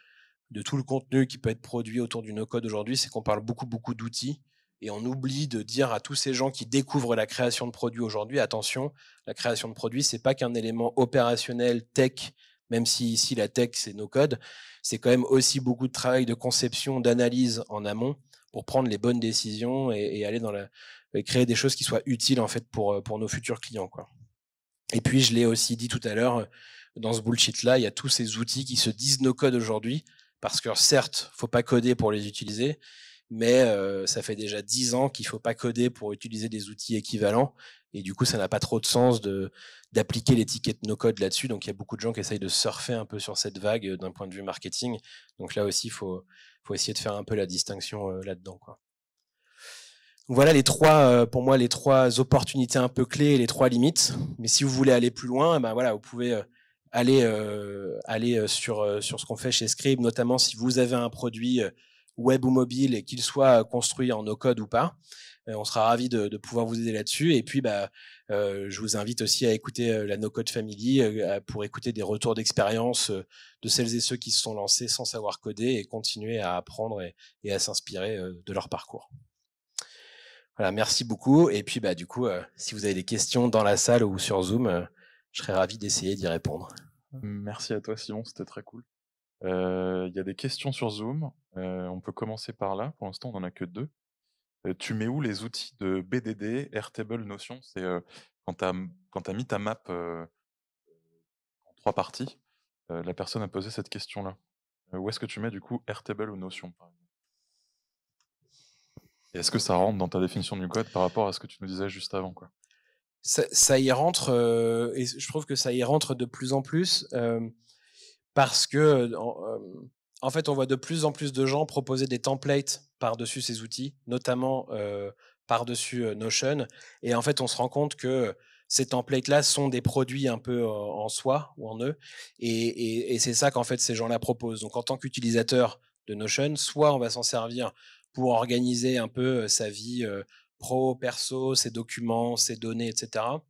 tout le contenu qui peut être produit autour du no-code aujourd'hui, c'est qu'on parle beaucoup d'outils et on oublie de dire à tous ces gens qui découvrent la création de produits aujourd'hui, attention, la création de produits, c'est pas qu'un élément opérationnel tech, même si ici la tech c'est no-code, c'est quand même aussi beaucoup de travail de conception, d'analyse en amont pour prendre les bonnes décisions et aller et créer des choses qui soient utiles en fait pour nos futurs clients, quoi. Et puis je l'ai aussi dit tout à l'heure, dans ce bullshit-là, il y a tous ces outils qui se disent no-code aujourd'hui, parce que certes, faut pas coder pour les utiliser, mais ça fait déjà 10 ans qu'il faut pas coder pour utiliser des outils équivalents, et du coup, ça n'a pas trop de sens d'appliquer l'étiquette no-code là-dessus. Donc, il y a beaucoup de gens qui essayent de surfer un peu sur cette vague d'un point de vue marketing. Donc là aussi, faut essayer de faire un peu la distinction là-dedans, quoi. Donc voilà pour moi, les trois opportunités un peu clés et les trois limites. Mais si vous voulez aller plus loin, voilà, vous pouvez aller sur ce qu'on fait chez Scribe, notamment si vous avez un produit web ou mobile et qu'il soit construit en no-code ou pas. On sera ravis de pouvoir vous aider là-dessus. Et puis, je vous invite aussi à écouter la No-Code Family pour écouter des retours d'expérience de celles et ceux qui se sont lancés sans savoir coder et continuer à apprendre et à s'inspirer de leur parcours. Voilà, merci beaucoup. Et puis, du coup, si vous avez des questions dans la salle ou sur Zoom, je serais ravi d'essayer d'y répondre. Merci à toi Simon, c'était très cool. Il y a des questions sur Zoom, on peut commencer par là. Pour l'instant, on en a que 2. Tu mets où les outils de BDD, Airtable, Notion? C'est, quand tu as mis ta map, en 3 parties, la personne a posé cette question-là. Où est-ce que tu mets du coup Airtable ou Notion, par exemple? Et est-ce que ça rentre dans ta définition du code par rapport à ce que tu nous disais juste avant, quoi? Ça y rentre, et je trouve que ça y rentre de plus en plus, parce que, en fait, on voit de plus en plus de gens proposer des templates par-dessus ces outils, notamment, par-dessus, Notion, et en fait, on se rend compte que ces templates-là sont des produits un peu en soi ou en eux, et c'est ça qu'en fait ces gens-là proposent. Donc en tant qu'utilisateur de Notion, soit on va s'en servir pour organiser un peu, sa vie, pro, perso, ses documents, ses données, et cetera.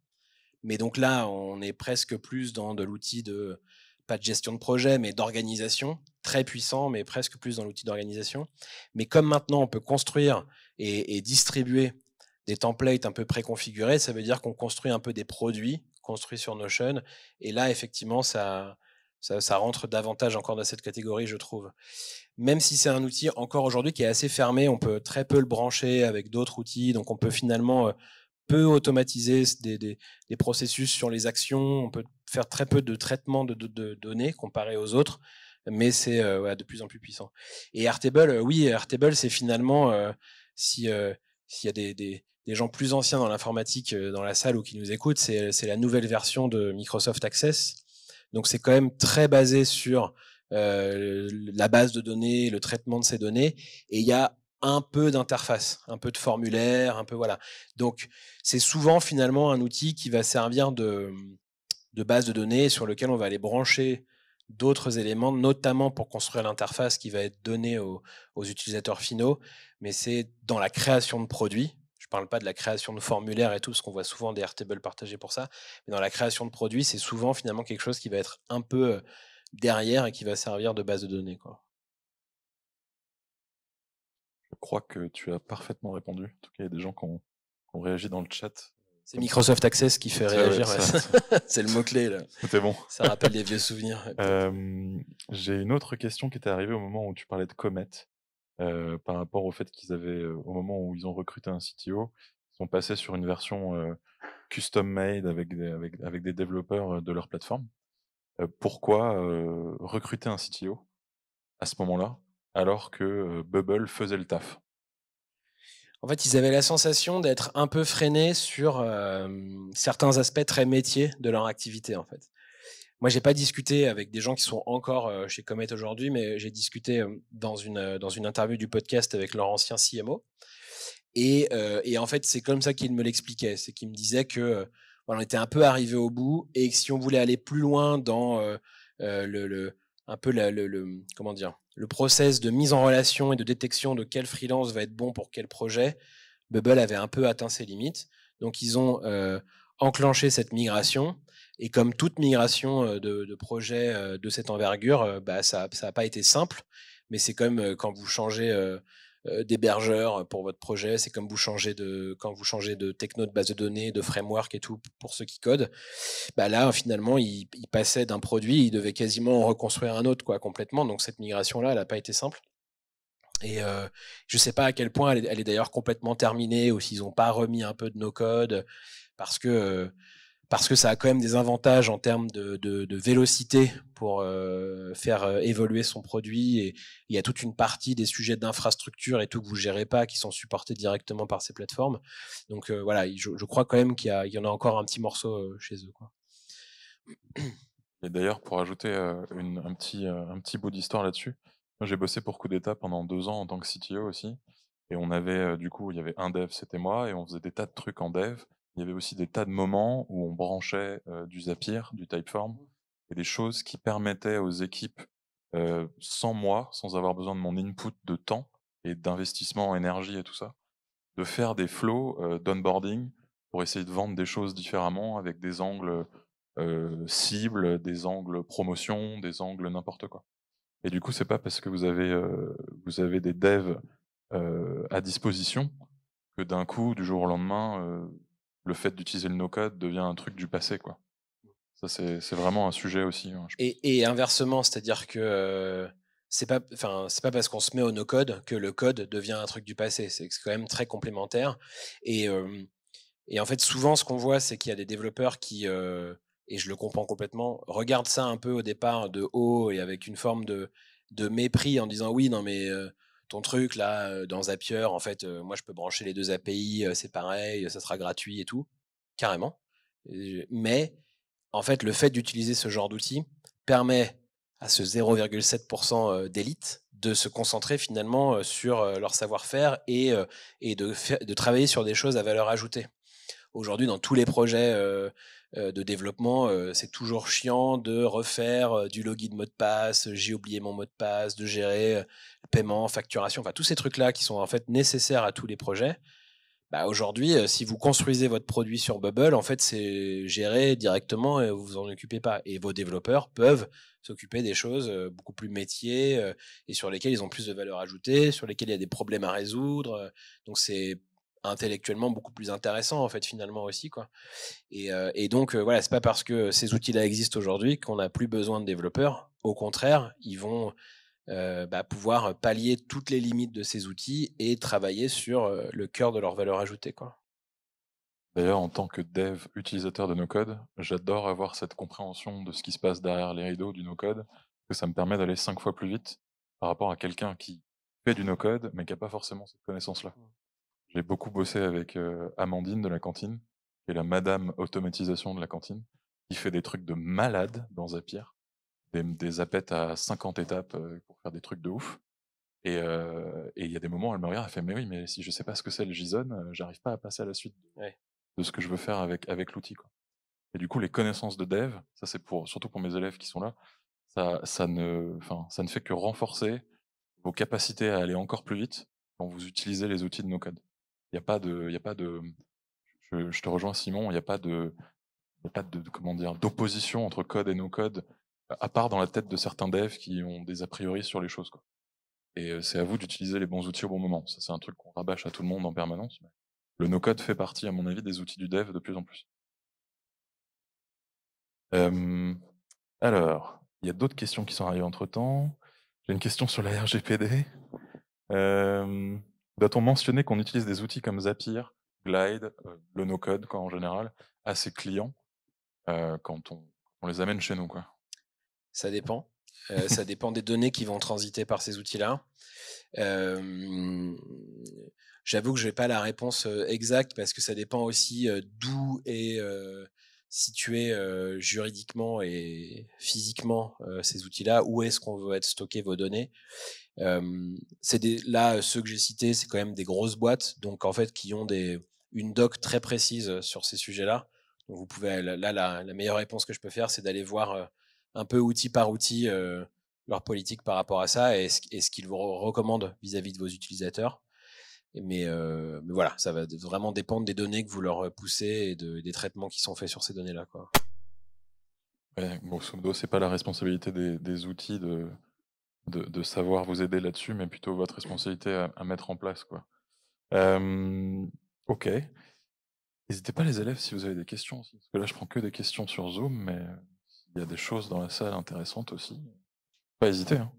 Mais donc là, on est presque plus dans de l'outil de, pas de gestion de projet, mais d'organisation, très puissant, mais presque plus dans l'outil d'organisation. Mais comme maintenant, on peut construire et distribuer des templates un peu préconfigurés, ça veut dire qu'on construit un peu des produits construits sur Notion. Et là, effectivement, ça rentre davantage encore dans cette catégorie, je trouve. Même si c'est un outil encore aujourd'hui qui est assez fermé, on peut très peu le brancher avec d'autres outils, donc on peut finalement peu automatiser des processus sur les actions, on peut faire très peu de traitement de données comparé aux autres, mais c'est ouais, de plus en plus puissant. Et Airtable, oui, Airtable, c'est finalement, si, s'il y a des gens plus anciens dans l'informatique dans la salle ou qui nous écoutent, c'est la nouvelle version de Microsoft Access. Donc c'est quand même très basé sur la base de données, le traitement de ces données, et il y a un peu d'interface, un peu de formulaire, un peu voilà. Donc c'est souvent finalement un outil qui va servir de base de données sur lequel on va aller brancher d'autres éléments, notamment pour construire l'interface qui va être donnée aux utilisateurs finaux. Mais c'est dans la création de produits. Je ne parle pas de la création de formulaires et tout, parce qu'on voit souvent des Airtables partagés pour ça. Mais dans la création de produits, c'est souvent finalement quelque chose qui va être un peu derrière et qui va servir de base de données, quoi. Je crois que tu as parfaitement répondu. En tout cas, il y a des gens qui ont réagi dans le chat. C'est Microsoft Access qui fait C'est ouais, réagir. ça C'est le mot-clé, là. c'était bon. Ça rappelle des vieux souvenirs. J'ai une autre question qui était arrivée au moment où tu parlais de Comet, par rapport au fait qu'ils avaient, au moment où ils ont recruté un CTO, ils sont passés sur une version, custom made avec des développeurs, de leur plateforme. Pourquoi, recruter un CTO à ce moment-là, alors que, Bubble faisait le taf? En fait, ils avaient la sensation d'être un peu freinés sur, certains aspects très métiers de leur activité, en fait. Moi, j'ai pas discuté avec des gens qui sont encore, chez Comet aujourd'hui, mais j'ai discuté, dans une interview du podcast avec leur ancien CMO, et en fait, c'est comme ça qu'il me l'expliquait. C'est qu'il me disait que, voilà, on était un peu arrivé au bout et que si on voulait aller plus loin dans, le un peu comment dire? Le process de mise en relation et de détection de quel freelance va être bon pour quel projet, Bubble avait un peu atteint ses limites. Donc ils ont, enclenché cette migration, et comme toute migration, de projet, de cette envergure, bah, ça a pas été simple, mais c'est comme, quand vous changez, d'hébergeur pour votre projet, c'est comme quand vous changez de techno, de base de données, de framework et tout pour ceux qui codent. Bah là, finalement, il passait d'un produit, il devait quasiment en reconstruire un autre, quoi, complètement. Donc cette migration-là, elle n'a pas été simple. Et je ne sais pas à quel point elle est d'ailleurs complètement terminée, ou s'ils n'ont pas remis un peu de no code, parce que parce que ça a quand même des avantages en termes de vélocité pour faire évoluer son produit, et il y a toute une partie des sujets d'infrastructure et tout que vous gérez pas qui sont supportés directement par ces plateformes. Donc voilà, je crois quand même qu'il y en a encore un petit morceau chez eux, quoi. Et d'ailleurs, pour ajouter, un petit bout d'histoire là-dessus, moi j'ai bossé pour Coup d'État pendant 2 ans en tant que CTO aussi, et on avait, du coup, il y avait un dev, c'était moi, et on faisait des tas de trucs en dev. Il y avait aussi des tas de moments où on branchait, du Zapier, du Typeform, et des choses qui permettaient aux équipes, sans moi, sans avoir besoin de mon input de temps et d'investissement en énergie et tout ça, de faire des flows, d'onboarding pour essayer de vendre des choses différemment avec des angles, cibles, des angles promotion, des angles n'importe quoi. Et du coup, c'est pas parce que vous avez des devs, à disposition que d'un coup, du jour au lendemain, le fait d'utiliser le no-code devient un truc du passé, quoi. Ça, c'est vraiment un sujet aussi, hein, je pense. Et inversement, c'est-à-dire que c'est pas parce qu'on se met au no-code que le code devient un truc du passé. C'est quand même très complémentaire et et en fait, souvent, ce qu'on voit, c'est qu'il y a des développeurs qui, et je le comprends complètement, regardent ça un peu au départ de haut et avec une forme de mépris en disant: «Oui, non mais, ton truc là, dans Zapier, en fait, moi je peux brancher les 2 API, c'est pareil, ça sera gratuit et tout». Carrément. Mais en fait, le fait d'utiliser ce genre d'outil permet à ce 0,7 d'élite de se concentrer finalement, sur, leur savoir-faire et de travailler sur des choses à valeur ajoutée. Aujourd'hui, dans tous les projets de développement, c'est toujours chiant de refaire du login mot de passe, j'ai oublié mon mot de passe, de gérer paiement, facturation, enfin tous ces trucs-là qui sont en fait nécessaires à tous les projets. Bah, aujourd'hui, si vous construisez votre produit sur Bubble, en fait, c'est géré directement et vous vous en occupez pas. Et vos développeurs peuvent s'occuper des choses beaucoup plus métiers et sur lesquelles ils ont plus de valeur ajoutée, sur lesquelles il y a des problèmes à résoudre. Donc c'est intellectuellement beaucoup plus intéressant en fait finalement aussi quoi. Et donc voilà, c'est pas parce que ces outils-là existent aujourd'hui qu'on n'a plus besoin de développeurs. Au contraire, ils vont pouvoir pallier toutes les limites de ces outils et travailler sur le cœur de leur valeur ajoutée, quoi. D'ailleurs, en tant que dev utilisateur de no-code, j'adore avoir cette compréhension de ce qui se passe derrière les rideaux du no-code, que ça me permet d'aller 5 fois plus vite par rapport à quelqu'un qui fait du no-code, mais qui a pas forcément cette connaissance-là. Mmh. J'ai beaucoup bossé avec, Amandine de la cantine, qui est la madame automatisation de la cantine, qui fait des trucs de malade dans Zapier, des appettes à 50 étapes, pour faire des trucs de ouf et il y a des moments, elle me regarde, elle fait: «Mais oui, mais si je sais pas ce que c'est le JSON, j'arrive pas à passer à la suite Ouais. de ce que je veux faire avec l'outil, quoi». Et du coup, les connaissances de dev, ça c'est pour surtout pour mes élèves qui sont là, ça ne fait que renforcer vos capacités à aller encore plus vite quand vous utilisez les outils de no code. Il y a pas de je te rejoins Simon, il y a pas de comment dire? D'opposition entre code et no code, à part dans la tête de certains devs qui ont des a priori sur les choses, quoi. Et c'est à vous d'utiliser les bons outils au bon moment. Ça, c'est un truc qu'on rabâche à tout le monde en permanence, mais le no code fait partie, à mon avis, des outils du dev de plus en plus. Hem, alors, il y a d'autres questions qui sont arrivées entre-temps. J'ai une question sur la RGPD. Hem, doit-on mentionner qu'on utilise des outils comme Zapier, Glide, le no code quoi en général, à ses clients, quand on les amène chez nous, quoi? Ça dépend. Ça dépend des données qui vont transiter par ces outils-là. Hem, J'avoue que je n'ai pas la réponse, exacte parce que ça dépend aussi, d'où est, situé, juridiquement et physiquement, ces outils-là. Où est-ce qu'on veut être stocké vos données? C'est des là, ceux que j'ai cités, c'est quand même des grosses boîtes, donc en fait, qui ont une doc très précise sur ces sujets-là. Donc vous pouvez là, la meilleure réponse que je peux faire, c'est d'aller voir, un peu outil par outil, leur politique par rapport à ça et ce qu'ils vous recommandent vis-à-vis de vos utilisateurs. Mais voilà, ça va vraiment dépendre des données que vous leur poussez et des traitements qui sont faits sur ces données-là, quoi. Ouais, grosso modo, c'est pas la responsabilité des outils de savoir vous aider là-dessus, mais plutôt votre responsabilité à mettre en place, quoi. OK. N'hésitez pas les élèves si vous avez des questions aussi, parce que là je prends que des questions sur Zoom, mais s'il y a des choses dans la salle intéressantes aussi, pas hésiter, hein.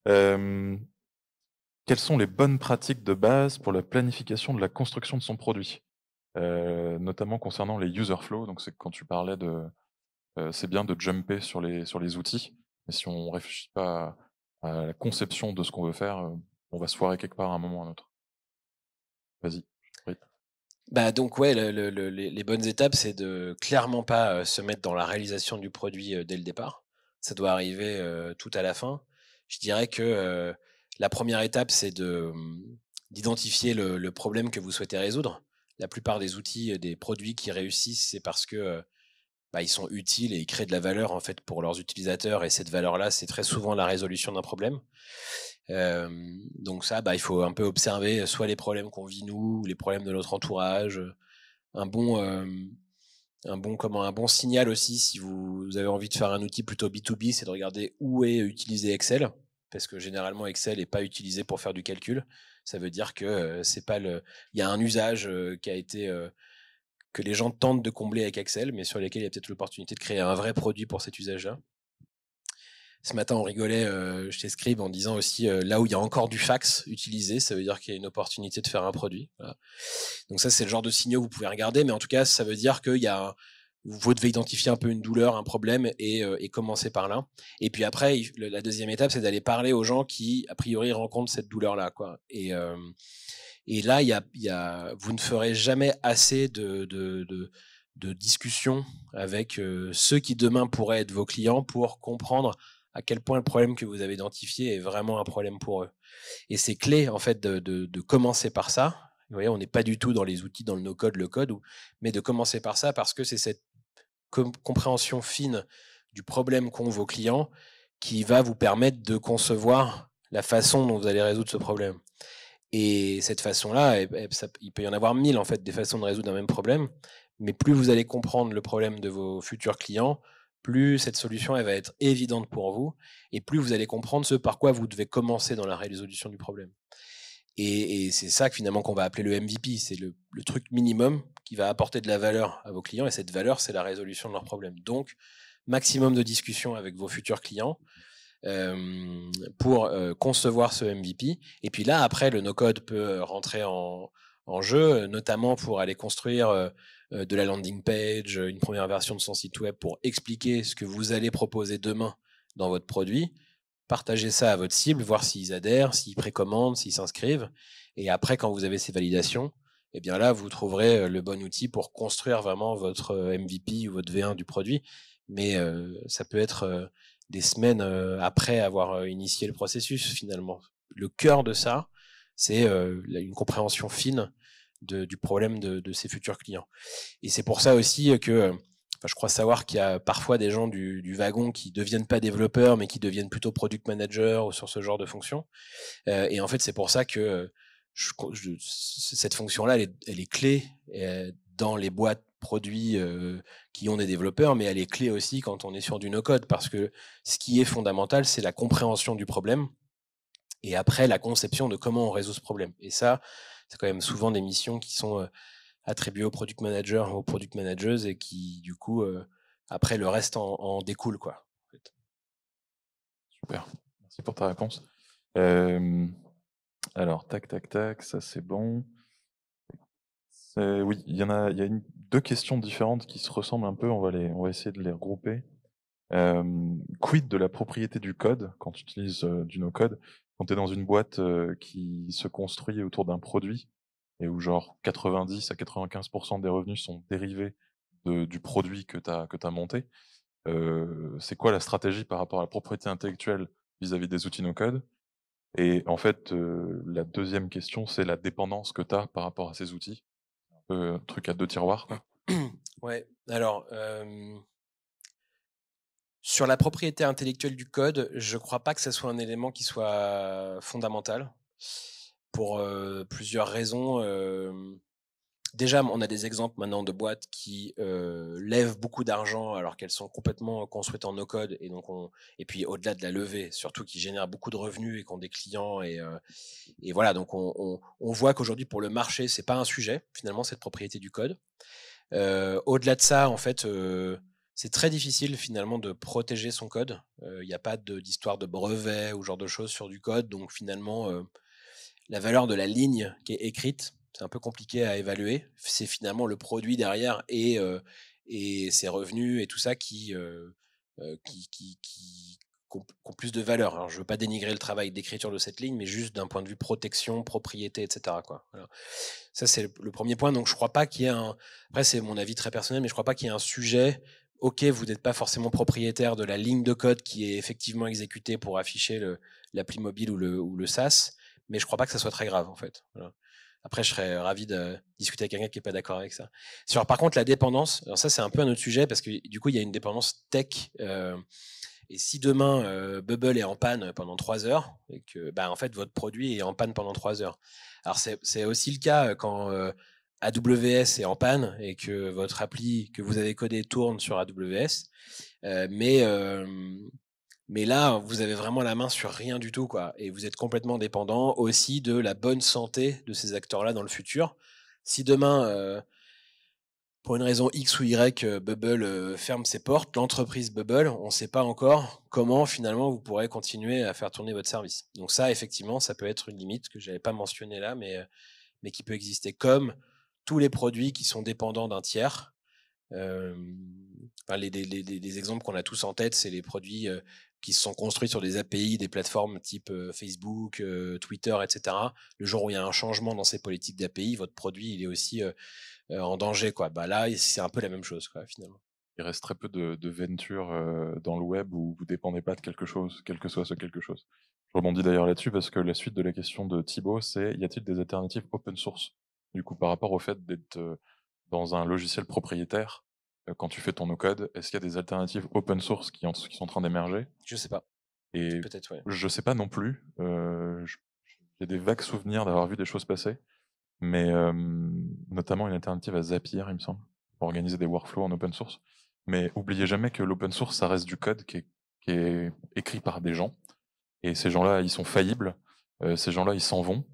Hem, quelles sont les bonnes pratiques de base pour la planification de la construction de son produit? Notamment concernant les user flow, donc c'est quand tu parlais de, c'est bien de jumper sur les outils, mais si on réfléchit pas à la conception de ce qu'on veut faire, on va se foirer quelque part à un moment ou à un autre. Vas-y, je t'en prie. Bah, donc ouais, les bonnes étapes, c'est de clairement pas, se mettre dans la réalisation du produit, dès le départ. Ça doit arriver, tout à la fin. Je dirais que, la première étape, c'est d'identifier le problème que vous souhaitez résoudre. La plupart des outils, des produits qui réussissent, c'est parce que, ils sont utiles et ils créent de la valeur, en fait, pour leurs utilisateurs et cette valeur-là, c'est très souvent la résolution d'un problème. Donc ça, il faut un peu observer soit les problèmes qu'on vit nous, ou les problèmes de notre entourage. Un bon, un bon signal aussi, si vous avez envie de faire un outil plutôt B2B, c'est de regarder où est utilisé Excel, parce que généralement Excel est pas utilisé pour faire du calcul. Ça veut dire que c'est pas il y a un usage qui a été que les gens tentent de combler avec Excel, mais sur lesquels il y a peut-être l'opportunité de créer un vrai produit pour cet usage-là. Ce matin, on rigolait chez Scribe en disant aussi là où il y a encore du fax utilisé, ça veut dire qu'il y a une opportunité de faire un produit. Voilà. Donc ça, c'est le genre de signaux que vous pouvez regarder, mais en tout cas, ça veut dire qu'il y a vous devez identifier un peu une douleur, un problème et commencer par là. Et puis après, la deuxième étape, c'est d'aller parler aux gens qui, a priori, rencontrent cette douleur-là, quoi. Et là, vous ne ferez jamais assez de discussions avec ceux qui demain pourraient être vos clients pour comprendre à quel point le problème que vous avez identifié est vraiment un problème pour eux. Et c'est clé en fait de commencer par ça. Vous voyez, on n'est pas du tout dans les outils, dans le no-code, le code, mais de commencer par ça parce que c'est cette compréhension fine du problème qu'ont vos clients qui va vous permettre de concevoir la façon dont vous allez résoudre ce problème. Et cette façon-là, il peut y en avoir 1000 en fait des façons de résoudre un même problème, mais plus vous allez comprendre le problème de vos futurs clients, plus cette solution elle va être évidente pour vous, et plus vous allez comprendre ce par quoi vous devez commencer dans la résolution du problème. Et c'est ça que finalement qu'on va appeler le MVP, c'est le truc minimum qui va apporter de la valeur à vos clients, et cette valeur, c'est la résolution de leurs problèmes. Donc, maximum de discussions avec vos futurs clients pour concevoir ce MVP. Et puis là, après, le no-code peut rentrer en jeu, notamment pour aller construire de la landing page, une première version de son site web pour expliquer ce que vous allez proposer demain dans votre produit. Partagez ça à votre cible, voir s'ils adhèrent, s'ils précommandent, s'ils s'inscrivent. Et après, quand vous avez ces validations, eh bien là, vous trouverez le bon outil pour construire vraiment votre MVP ou votre V1 du produit. Mais ça peut être des semaines après avoir initié le processus, finalement. Le cœur de ça, c'est une compréhension fine du problème de ses futurs clients. Et c'est pour ça aussi que je crois savoir qu'il y a parfois des gens du wagon qui deviennent pas développeurs, mais qui deviennent plutôt product manager ou sur ce genre de fonction. Et en fait, c'est pour ça que cette fonction-là, elle est clé dans les boîtes produits qui ont des développeurs, mais elle est clé aussi quand on est sur du no-code, parce que ce qui est fondamental, c'est la compréhension du problème, et après la conception de comment on résout ce problème. Et ça, c'est quand même souvent des missions qui sont attribuées aux product managers ou aux product managers, et qui, du coup, après, le reste en découle, quoi. En fait. Super, merci pour ta réponse. Alors, tac, tac, tac, ça c'est bon. Oui, il y a deux questions différentes qui se ressemblent un peu, on va essayer de les regrouper. Quid de la propriété du code quand tu utilises du no-code? Quand tu es dans une boîte qui se construit autour d'un produit et où genre 90 à 95% des revenus sont dérivés du produit que tu as monté, c'est quoi la stratégie par rapport à la propriété intellectuelle vis-à-vis des outils no-code? Et en fait, la deuxième question, c'est la dépendance que tu as par rapport à ces outils. Un peu un truc à 2 tiroirs, quoi. Ouais, alors sur la propriété intellectuelle du code, je crois pas que ça soit un élément qui soit fondamental pour plusieurs raisons. Déjà, on a des exemples maintenant de boîtes qui lèvent beaucoup d'argent alors qu'elles sont complètement construites en no-code, et donc et puis au-delà de la levée, surtout qui génèrent beaucoup de revenus et qui ont des clients, et voilà. Donc on voit qu'aujourd'hui pour le marché, c'est pas un sujet finalement, cette propriété du code. Au-delà de ça, en fait, c'est très difficile finalement de protéger son code. Il n'y a pas d'histoire de brevet ou genre de choses sur du code, donc finalement la valeur de la ligne qui est écrite, c'est un peu compliqué à évaluer. C'est finalement le produit derrière et ses revenus et tout ça qui ont plus de valeur. Alors, je veux pas dénigrer le travail d'écriture de cette ligne, mais juste d'un point de vue protection, propriété, etc., quoi. Voilà. Ça, c'est le premier point. Donc, je crois pas qu'il y ait après, c'est mon avis très personnel, mais je crois pas qu'il y ait un sujet. Ok, vous n'êtes pas forcément propriétaire de la ligne de code qui est effectivement exécutée pour afficher l'appli mobile ou le SaaS, mais je crois pas que ça soit très grave, en fait. Voilà. Après, je serais ravi de discuter avec quelqu'un qui est pas d'accord avec ça. Par contre, la dépendance, alors ça, c'est un peu un autre sujet, parce que du coup, il y a une dépendance tech. Et si demain Bubble est en panne pendant 3 heures, et que en fait votre produit est en panne pendant 3 heures. Alors c'est aussi le cas quand AWS est en panne et que votre appli que vous avez codé tourne sur AWS. Mais là, vous avez vraiment la main sur rien du tout, quoi. Et vous êtes complètement dépendant aussi de la bonne santé de ces acteurs-là dans le futur. Si demain pour une raison X ou Y, Bubble ferme ses portes, l'entreprise Bubble, on ne sait pas encore comment finalement vous pourrez continuer à faire tourner votre service. Donc ça, effectivement, ça peut être une limite que je n'avais pas mentionnée là, mais qui peut exister, comme tous les produits qui sont dépendants d'un tiers. Enfin, les exemples qu'on a tous en tête, c'est les produits qui se sont construits sur des API, des plateformes type Facebook, Twitter, etc. Le jour où il y a un changement dans ces politiques d'API, votre produit il est aussi en danger, quoi. Bah là, c'est un peu la même chose, quoi, finalement. Il reste très peu de ventures dans le web où vous dépendez pas de quelque chose, quel que soit ce quelque chose. Je rebondis d'ailleurs là-dessus parce que la suite de la question de Thibaut, c'est y a-t-il des alternatives open source? Du coup, par rapport au fait d'être dans un logiciel propriétaire, quand tu fais ton no-code, est-ce qu'il y a des alternatives open source qui sont en train d'émerger? Je sais pas. Et Peut-être, ouais. je sais pas non plus. J'ai des vagues souvenirs d'avoir vu des choses passer, mais notamment une alternative à Zapier, il me semble, pour organiser des workflows en open source. Mais oubliez jamais que l'open source, ça reste du code qui est écrit par des gens, et ces gens-là, ils sont faillibles. Ces gens-là, ils s'en vont.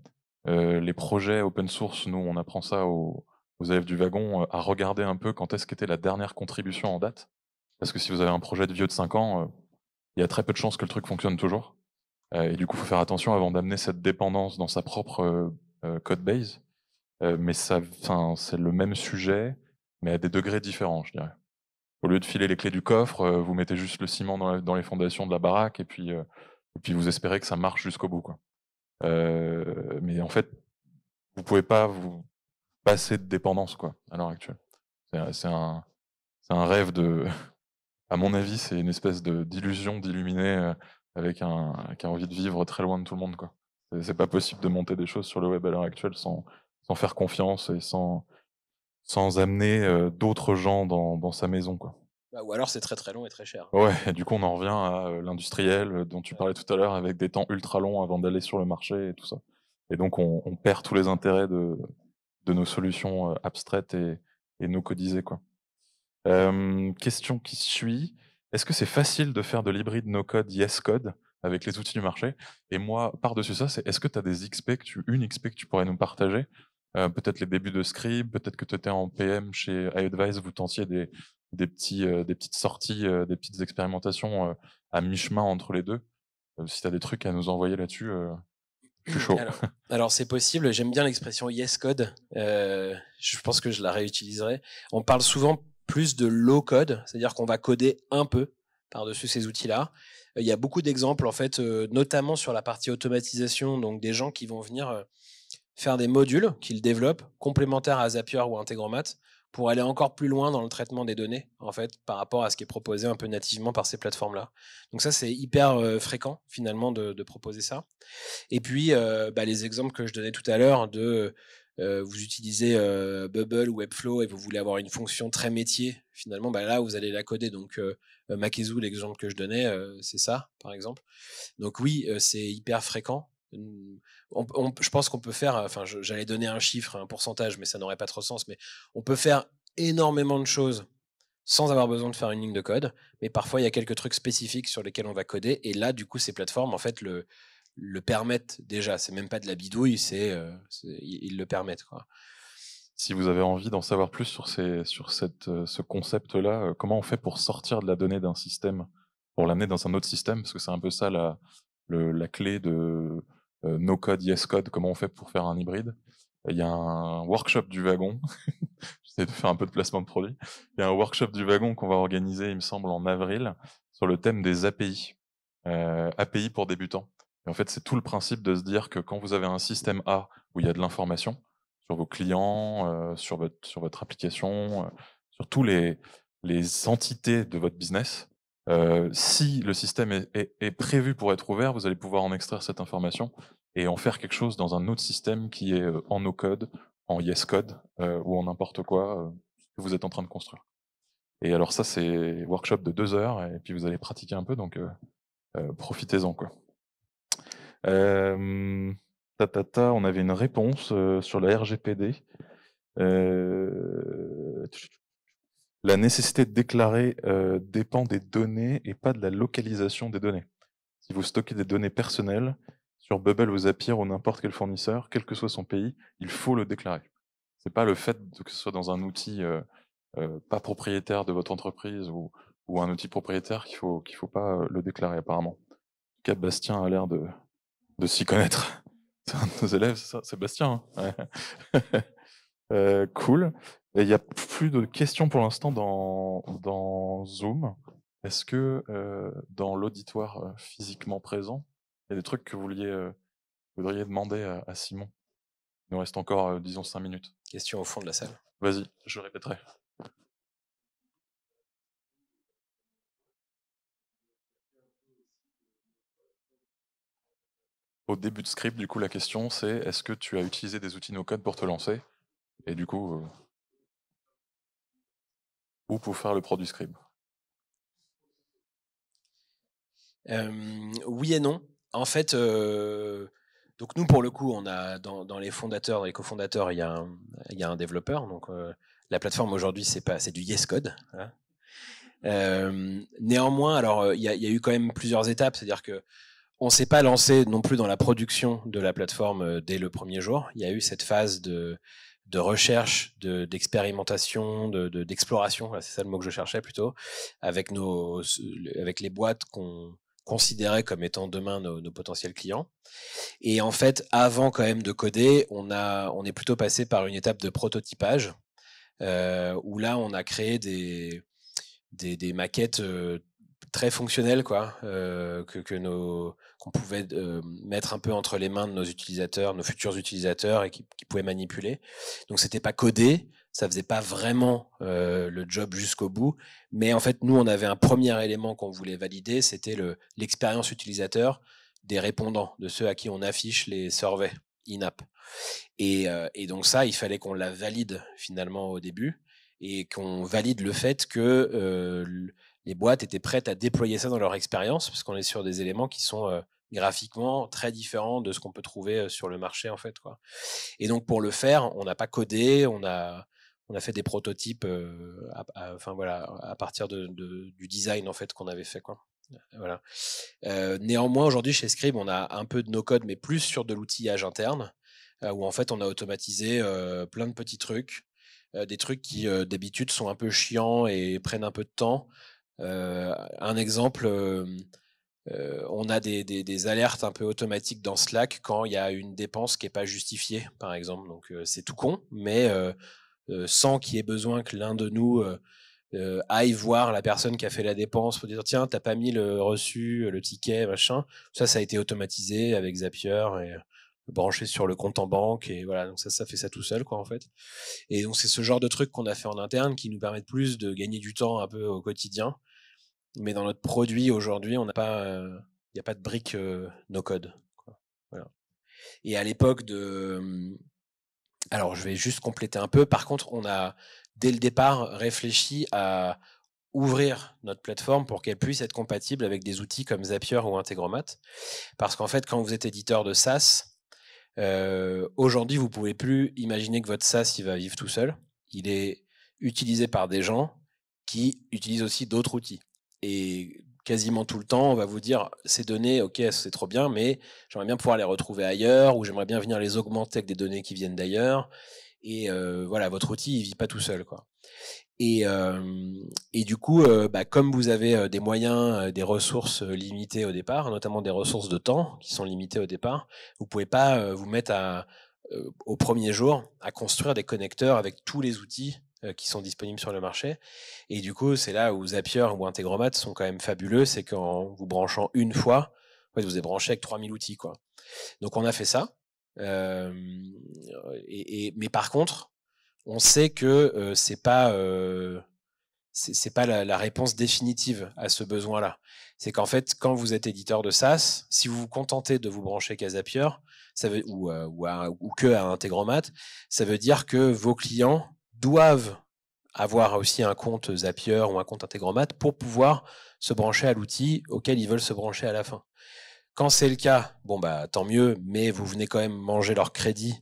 Les projets open source, nous, on apprend ça aux élèves du wagon, à regarder un peu quand est-ce qu'était la dernière contribution en date. Parce que si vous avez un projet de vieux de 5 ans, il y a très peu de chances que le truc fonctionne toujours. Et du coup, il faut faire attention avant d'amener cette dépendance dans sa propre code base. Mais c'est le même sujet, mais à des degrés différents, je dirais. Au lieu de filer les clés du coffre, vous mettez juste le ciment dans les fondations de la baraque et puis vous espérez que ça marche jusqu'au bout, quoi. Mais en fait, vous pouvez pas vous passer de dépendance, quoi, à l'heure actuelle. C'est un rêve de, à mon avis, c'est une espèce d'illusion d'illuminé qui a envie de vivre très loin de tout le monde, quoi. C'est pas possible de monter des choses sur le web à l'heure actuelle sans faire confiance et sans amener d'autres gens dans sa maison, quoi. Bah, ou alors c'est très très long et très cher. Ouais, et du coup, on en revient à l'industriel dont tu Ouais. parlais tout à l'heure, avec des temps ultra longs avant d'aller sur le marché et tout ça. Et donc, on perd tous les intérêts de nos solutions abstraites et no codisées, quoi. Question qui suit. Est-ce que c'est facile de faire de l'hybride no code, yes code avec les outils du marché? Et moi, par-dessus ça, c'est est-ce que tu as des XP une XP que tu pourrais nous partager? Peut-être les débuts de Scribe, peut-être que tu étais en PM chez iAdvise, vous tentiez des petites sorties, des petites expérimentations à mi-chemin entre les deux. Si tu as des trucs à nous envoyer là-dessus, je suis chaud. Alors c'est possible, j'aime bien l'expression yes code, je pense que je la réutiliserai. On parle souvent plus de low code, c'est-à-dire qu'on va coder un peu par-dessus ces outils-là. Il y a beaucoup d'exemples en fait, notamment sur la partie automatisation, donc des gens qui vont venir faire des modules qu'ils développent complémentaires à Zapier ou Integromat pour aller encore plus loin dans le traitement des données en fait par rapport à ce qui est proposé un peu nativement par ces plateformes-là. Donc ça c'est hyper fréquent finalement de proposer ça. Et puis bah, les exemples que je donnais tout à l'heure de vous utilisez Bubble ou Webflow et vous voulez avoir une fonction très métier, finalement, bah là, vous allez la coder. Donc, Makezu, l'exemple que je donnais, c'est ça, par exemple. Donc oui, c'est hyper fréquent. Je pense qu'on peut faire, enfin, j'allais donner un chiffre, un pourcentage, mais ça n'aurait pas trop sens, mais on peut faire énormément de choses sans avoir besoin de faire une ligne de code, mais parfois il y a quelques trucs spécifiques sur lesquels on va coder, et là, du coup, ces plateformes, en fait, le permettent déjà. C'est même pas de la bidouille, ils le permettent, quoi. Si vous avez envie d'en savoir plus sur ce concept-là, comment on fait pour sortir de la donnée d'un système, pour l'amener dans un autre système? Parce que c'est un peu ça la clé de no code, yes code, comment on fait pour faire un hybride? Il y a un workshop du wagon, j'essaie de faire un peu de placement de produit. Il y a un workshop du wagon qu'on va organiser, il me semble, en avril, sur le thème des API. API pour débutants. Et en fait, c'est tout le principe de se dire que quand vous avez un système A où il y a de l'information sur vos clients, sur votre application, sur tous les entités de votre business, si le système est prévu pour être ouvert, vous allez pouvoir en extraire cette information et en faire quelque chose dans un autre système qui est en no code, en yes code ou en n'importe quoi que vous êtes en train de construire. Et alors ça, c'est workshop de 2 heures et puis vous allez pratiquer un peu, donc profitez-en, quoi. On avait une réponse sur la RGPD. La nécessité de déclarer dépend des données et pas de la localisation des données. Si vous stockez des données personnelles sur Bubble ou Zapier ou n'importe quel fournisseur, quel que soit son pays, il faut le déclarer. C'est pas le fait que ce soit dans un outil pas propriétaire de votre entreprise ou un outil propriétaire, qu'il faut pas le déclarer apparemment. En tout cas, Bastien a l'air de s'y connaître. C'est un de nos élèves, c'est ça? C'est Bastien, hein? Ouais. Cool. Il n'y a plus de questions pour l'instant dans Zoom. Est-ce que dans l'auditoire physiquement présent, il y a des trucs que vous voudriez demander à Simon? Il nous reste encore, disons, 5 minutes. Question au fond de la salle. Vas-y, je répéterai. Au début de script, du coup, la question c'est est-ce que tu as utilisé des outils no-code pour te lancer? Et du coup, ou pour faire le produit script? Oui et non. En fait, donc nous, pour le coup, on a dans les fondateurs, dans les cofondateurs, il y a un développeur. Donc la plateforme aujourd'hui, c'est du Yes Code. Hein. Néanmoins, alors il y a eu quand même plusieurs étapes, c'est-à-dire que on s'est pas lancé non plus dans la production de la plateforme dès le premier jour. Il y a eu cette phase de recherche, d'expérimentation, d'exploration. Voilà, c'est ça le mot que je cherchais plutôt, avec les boîtes qu'on considérait comme étant demain nos potentiels clients. Et en fait, avant quand même de coder, on est plutôt passé par une étape de prototypage où là, on a créé des maquettes très fonctionnelles, quoi, qu'on pouvait mettre un peu entre les mains de nos utilisateurs, nos futurs utilisateurs, et qui pouvaient manipuler. Donc c'était pas codé, ça faisait pas vraiment le job jusqu'au bout, mais en fait nous on avait un premier élément qu'on voulait valider, c'était l'expérience utilisateur des répondants, de ceux à qui on affiche les surveys in-app. Et donc ça, il fallait qu'on la valide finalement au début et qu'on valide le fait que les boîtes étaient prêtes à déployer ça dans leur expérience, parce qu'on est sur des éléments qui sont graphiquement très différents de ce qu'on peut trouver sur le marché en fait, quoi. Et donc pour le faire, on n'a pas codé, on a fait des prototypes enfin voilà, à partir du design en fait qu'on avait fait, quoi. Voilà. Néanmoins, aujourd'hui chez Scribe, on a un peu de no-code, mais plus sur de l'outillage interne, où en fait on a automatisé plein de petits trucs, des trucs qui d'habitude sont un peu chiants et prennent un peu de temps. Un exemple, on a des alertes un peu automatiques dans Slack quand il y a une dépense qui n'est pas justifiée, par exemple. Donc c'est tout con, mais sans qu'il y ait besoin que l'un de nous aille voir la personne qui a fait la dépense pour dire tiens, t'as pas mis le reçu, le ticket, machin. Ça a été automatisé avec Zapier et branché sur le compte en banque, et voilà, donc ça fait ça tout seul, quoi, en fait. Et donc c'est ce genre de truc qu'on a fait en interne qui nous permettent plus de gagner du temps un peu au quotidien. Mais dans notre produit aujourd'hui, on n'a pas, il n'y a pas de brique no code, quoi. Voilà. Et à l'époque alors je vais juste compléter un peu. Par contre, on a dès le départ réfléchi à ouvrir notre plateforme pour qu'elle puisse être compatible avec des outils comme Zapier ou Integromat. Parce qu'en fait, quand vous êtes éditeur de SaaS, aujourd'hui, vous pouvez plus imaginer que votre SaaS il va vivre tout seul. Il est utilisé par des gens qui utilisent aussi d'autres outils. Et quasiment tout le temps, on va vous dire ces données, ok, c'est trop bien, mais j'aimerais bien pouvoir les retrouver ailleurs, ou j'aimerais bien venir les augmenter avec des données qui viennent d'ailleurs. Et voilà, votre outil, il vit pas tout seul, quoi. Et du coup, comme vous avez des moyens, des ressources limitées au départ, notamment des ressources de temps qui sont limitées au départ, vous pouvez pas vous mettre au premier jour à construire des connecteurs avec tous les outils qui sont disponibles sur le marché. Et du coup, c'est là où Zapier ou Integromat sont quand même fabuleux, c'est qu'en vous branchant une fois, en fait, vous êtes branché avec 3000 outils, quoi. Donc on a fait ça. Mais par contre, on sait que c'est pas la réponse définitive à ce besoin-là. C'est qu'en fait, quand vous êtes éditeur de SaaS, si vous vous contentez de vous brancher qu'à Zapier, ou que à Integromat, ça veut dire que vos clients doivent avoir aussi un compte Zapier ou un compte Integromat pour pouvoir se brancher à l'outil auquel ils veulent se brancher à la fin. Quand c'est le cas, bon bah tant mieux, mais vous venez quand même manger leur crédit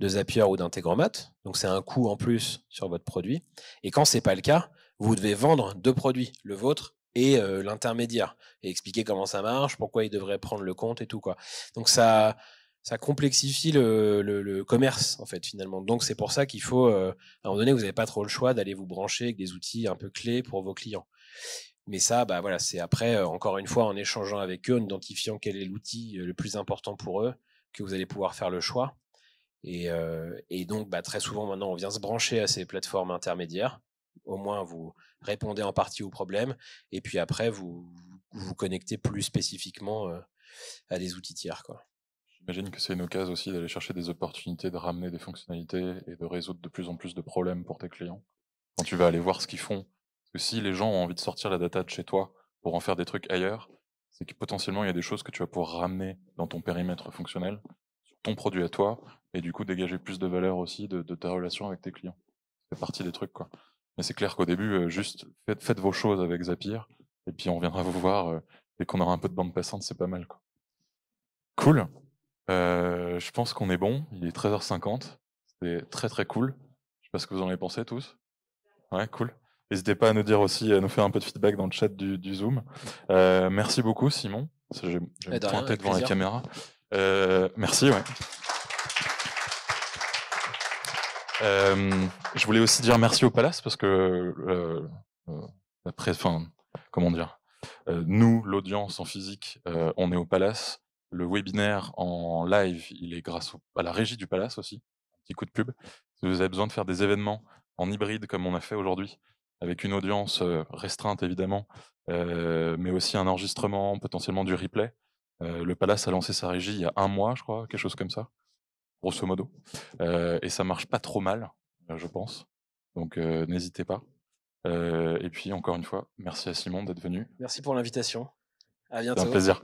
de Zapier ou d'Integromat, donc c'est un coût en plus sur votre produit. Et quand c'est pas le cas, vous devez vendre deux produits, le vôtre et l'intermédiaire, et expliquer comment ça marche, pourquoi ils devraient prendre le compte et tout, quoi. Donc ça ça complexifie le commerce, en fait, finalement. Donc, c'est pour ça qu'il faut, à un moment donné, vous n'avez pas trop le choix d'aller vous brancher avec des outils un peu clés pour vos clients. Mais ça, bah voilà, c'est après, encore une fois, en échangeant avec eux, en identifiant quel est l'outil le plus important pour eux, que vous allez pouvoir faire le choix. Et donc, bah, très souvent, maintenant, on vient se brancher à ces plateformes intermédiaires. Au moins, vous répondez en partie aux problèmes. Et puis après, vous connectez plus spécifiquement à des outils tiers, quoi. J'imagine que c'est une occasion aussi d'aller chercher des opportunités, de ramener des fonctionnalités et de résoudre de plus en plus de problèmes pour tes clients. Quand tu vas aller voir ce qu'ils font. Parce que si les gens ont envie de sortir la data de chez toi pour en faire des trucs ailleurs, c'est que potentiellement il y a des choses que tu vas pouvoir ramener dans ton périmètre fonctionnel, sur ton produit à toi, et du coup dégager plus de valeur aussi de ta relation avec tes clients. Ça fait partie des trucs, quoi. Mais c'est clair qu'au début, juste faites vos choses avec Zapier, et puis on viendra vous voir, dès qu'on aura un peu de bande passante, c'est pas mal, quoi. Cool. Je pense qu'on est bon, il est 13h50. C'était très, très cool. Je sais pas ce que vous en avez pensé tous? Ouais, cool. N'hésitez pas à nous dire aussi, à nous faire un peu de feedback dans le chat du Zoom. Merci beaucoup Simon. Je vais me De rien, pointer avec devant la plaisir. caméra. Merci, ouais. Je voulais aussi dire merci au Palace parce que comment dire, nous, l'audience en physique, on est au Palace. Le webinaire en live, il est grâce à la régie du Palace aussi. Un petit coup de pub. Si vous avez besoin de faire des événements en hybride comme on a fait aujourd'hui, avec une audience restreinte évidemment, mais aussi un enregistrement, potentiellement du replay. Le Palace a lancé sa régie il y a 1 mois, je crois, quelque chose comme ça, grosso modo. Et ça marche pas trop mal, je pense. Donc n'hésitez pas. Et puis encore une fois, merci à Simon d'être venu. Merci pour l'invitation. À C'était un bientôt. plaisir.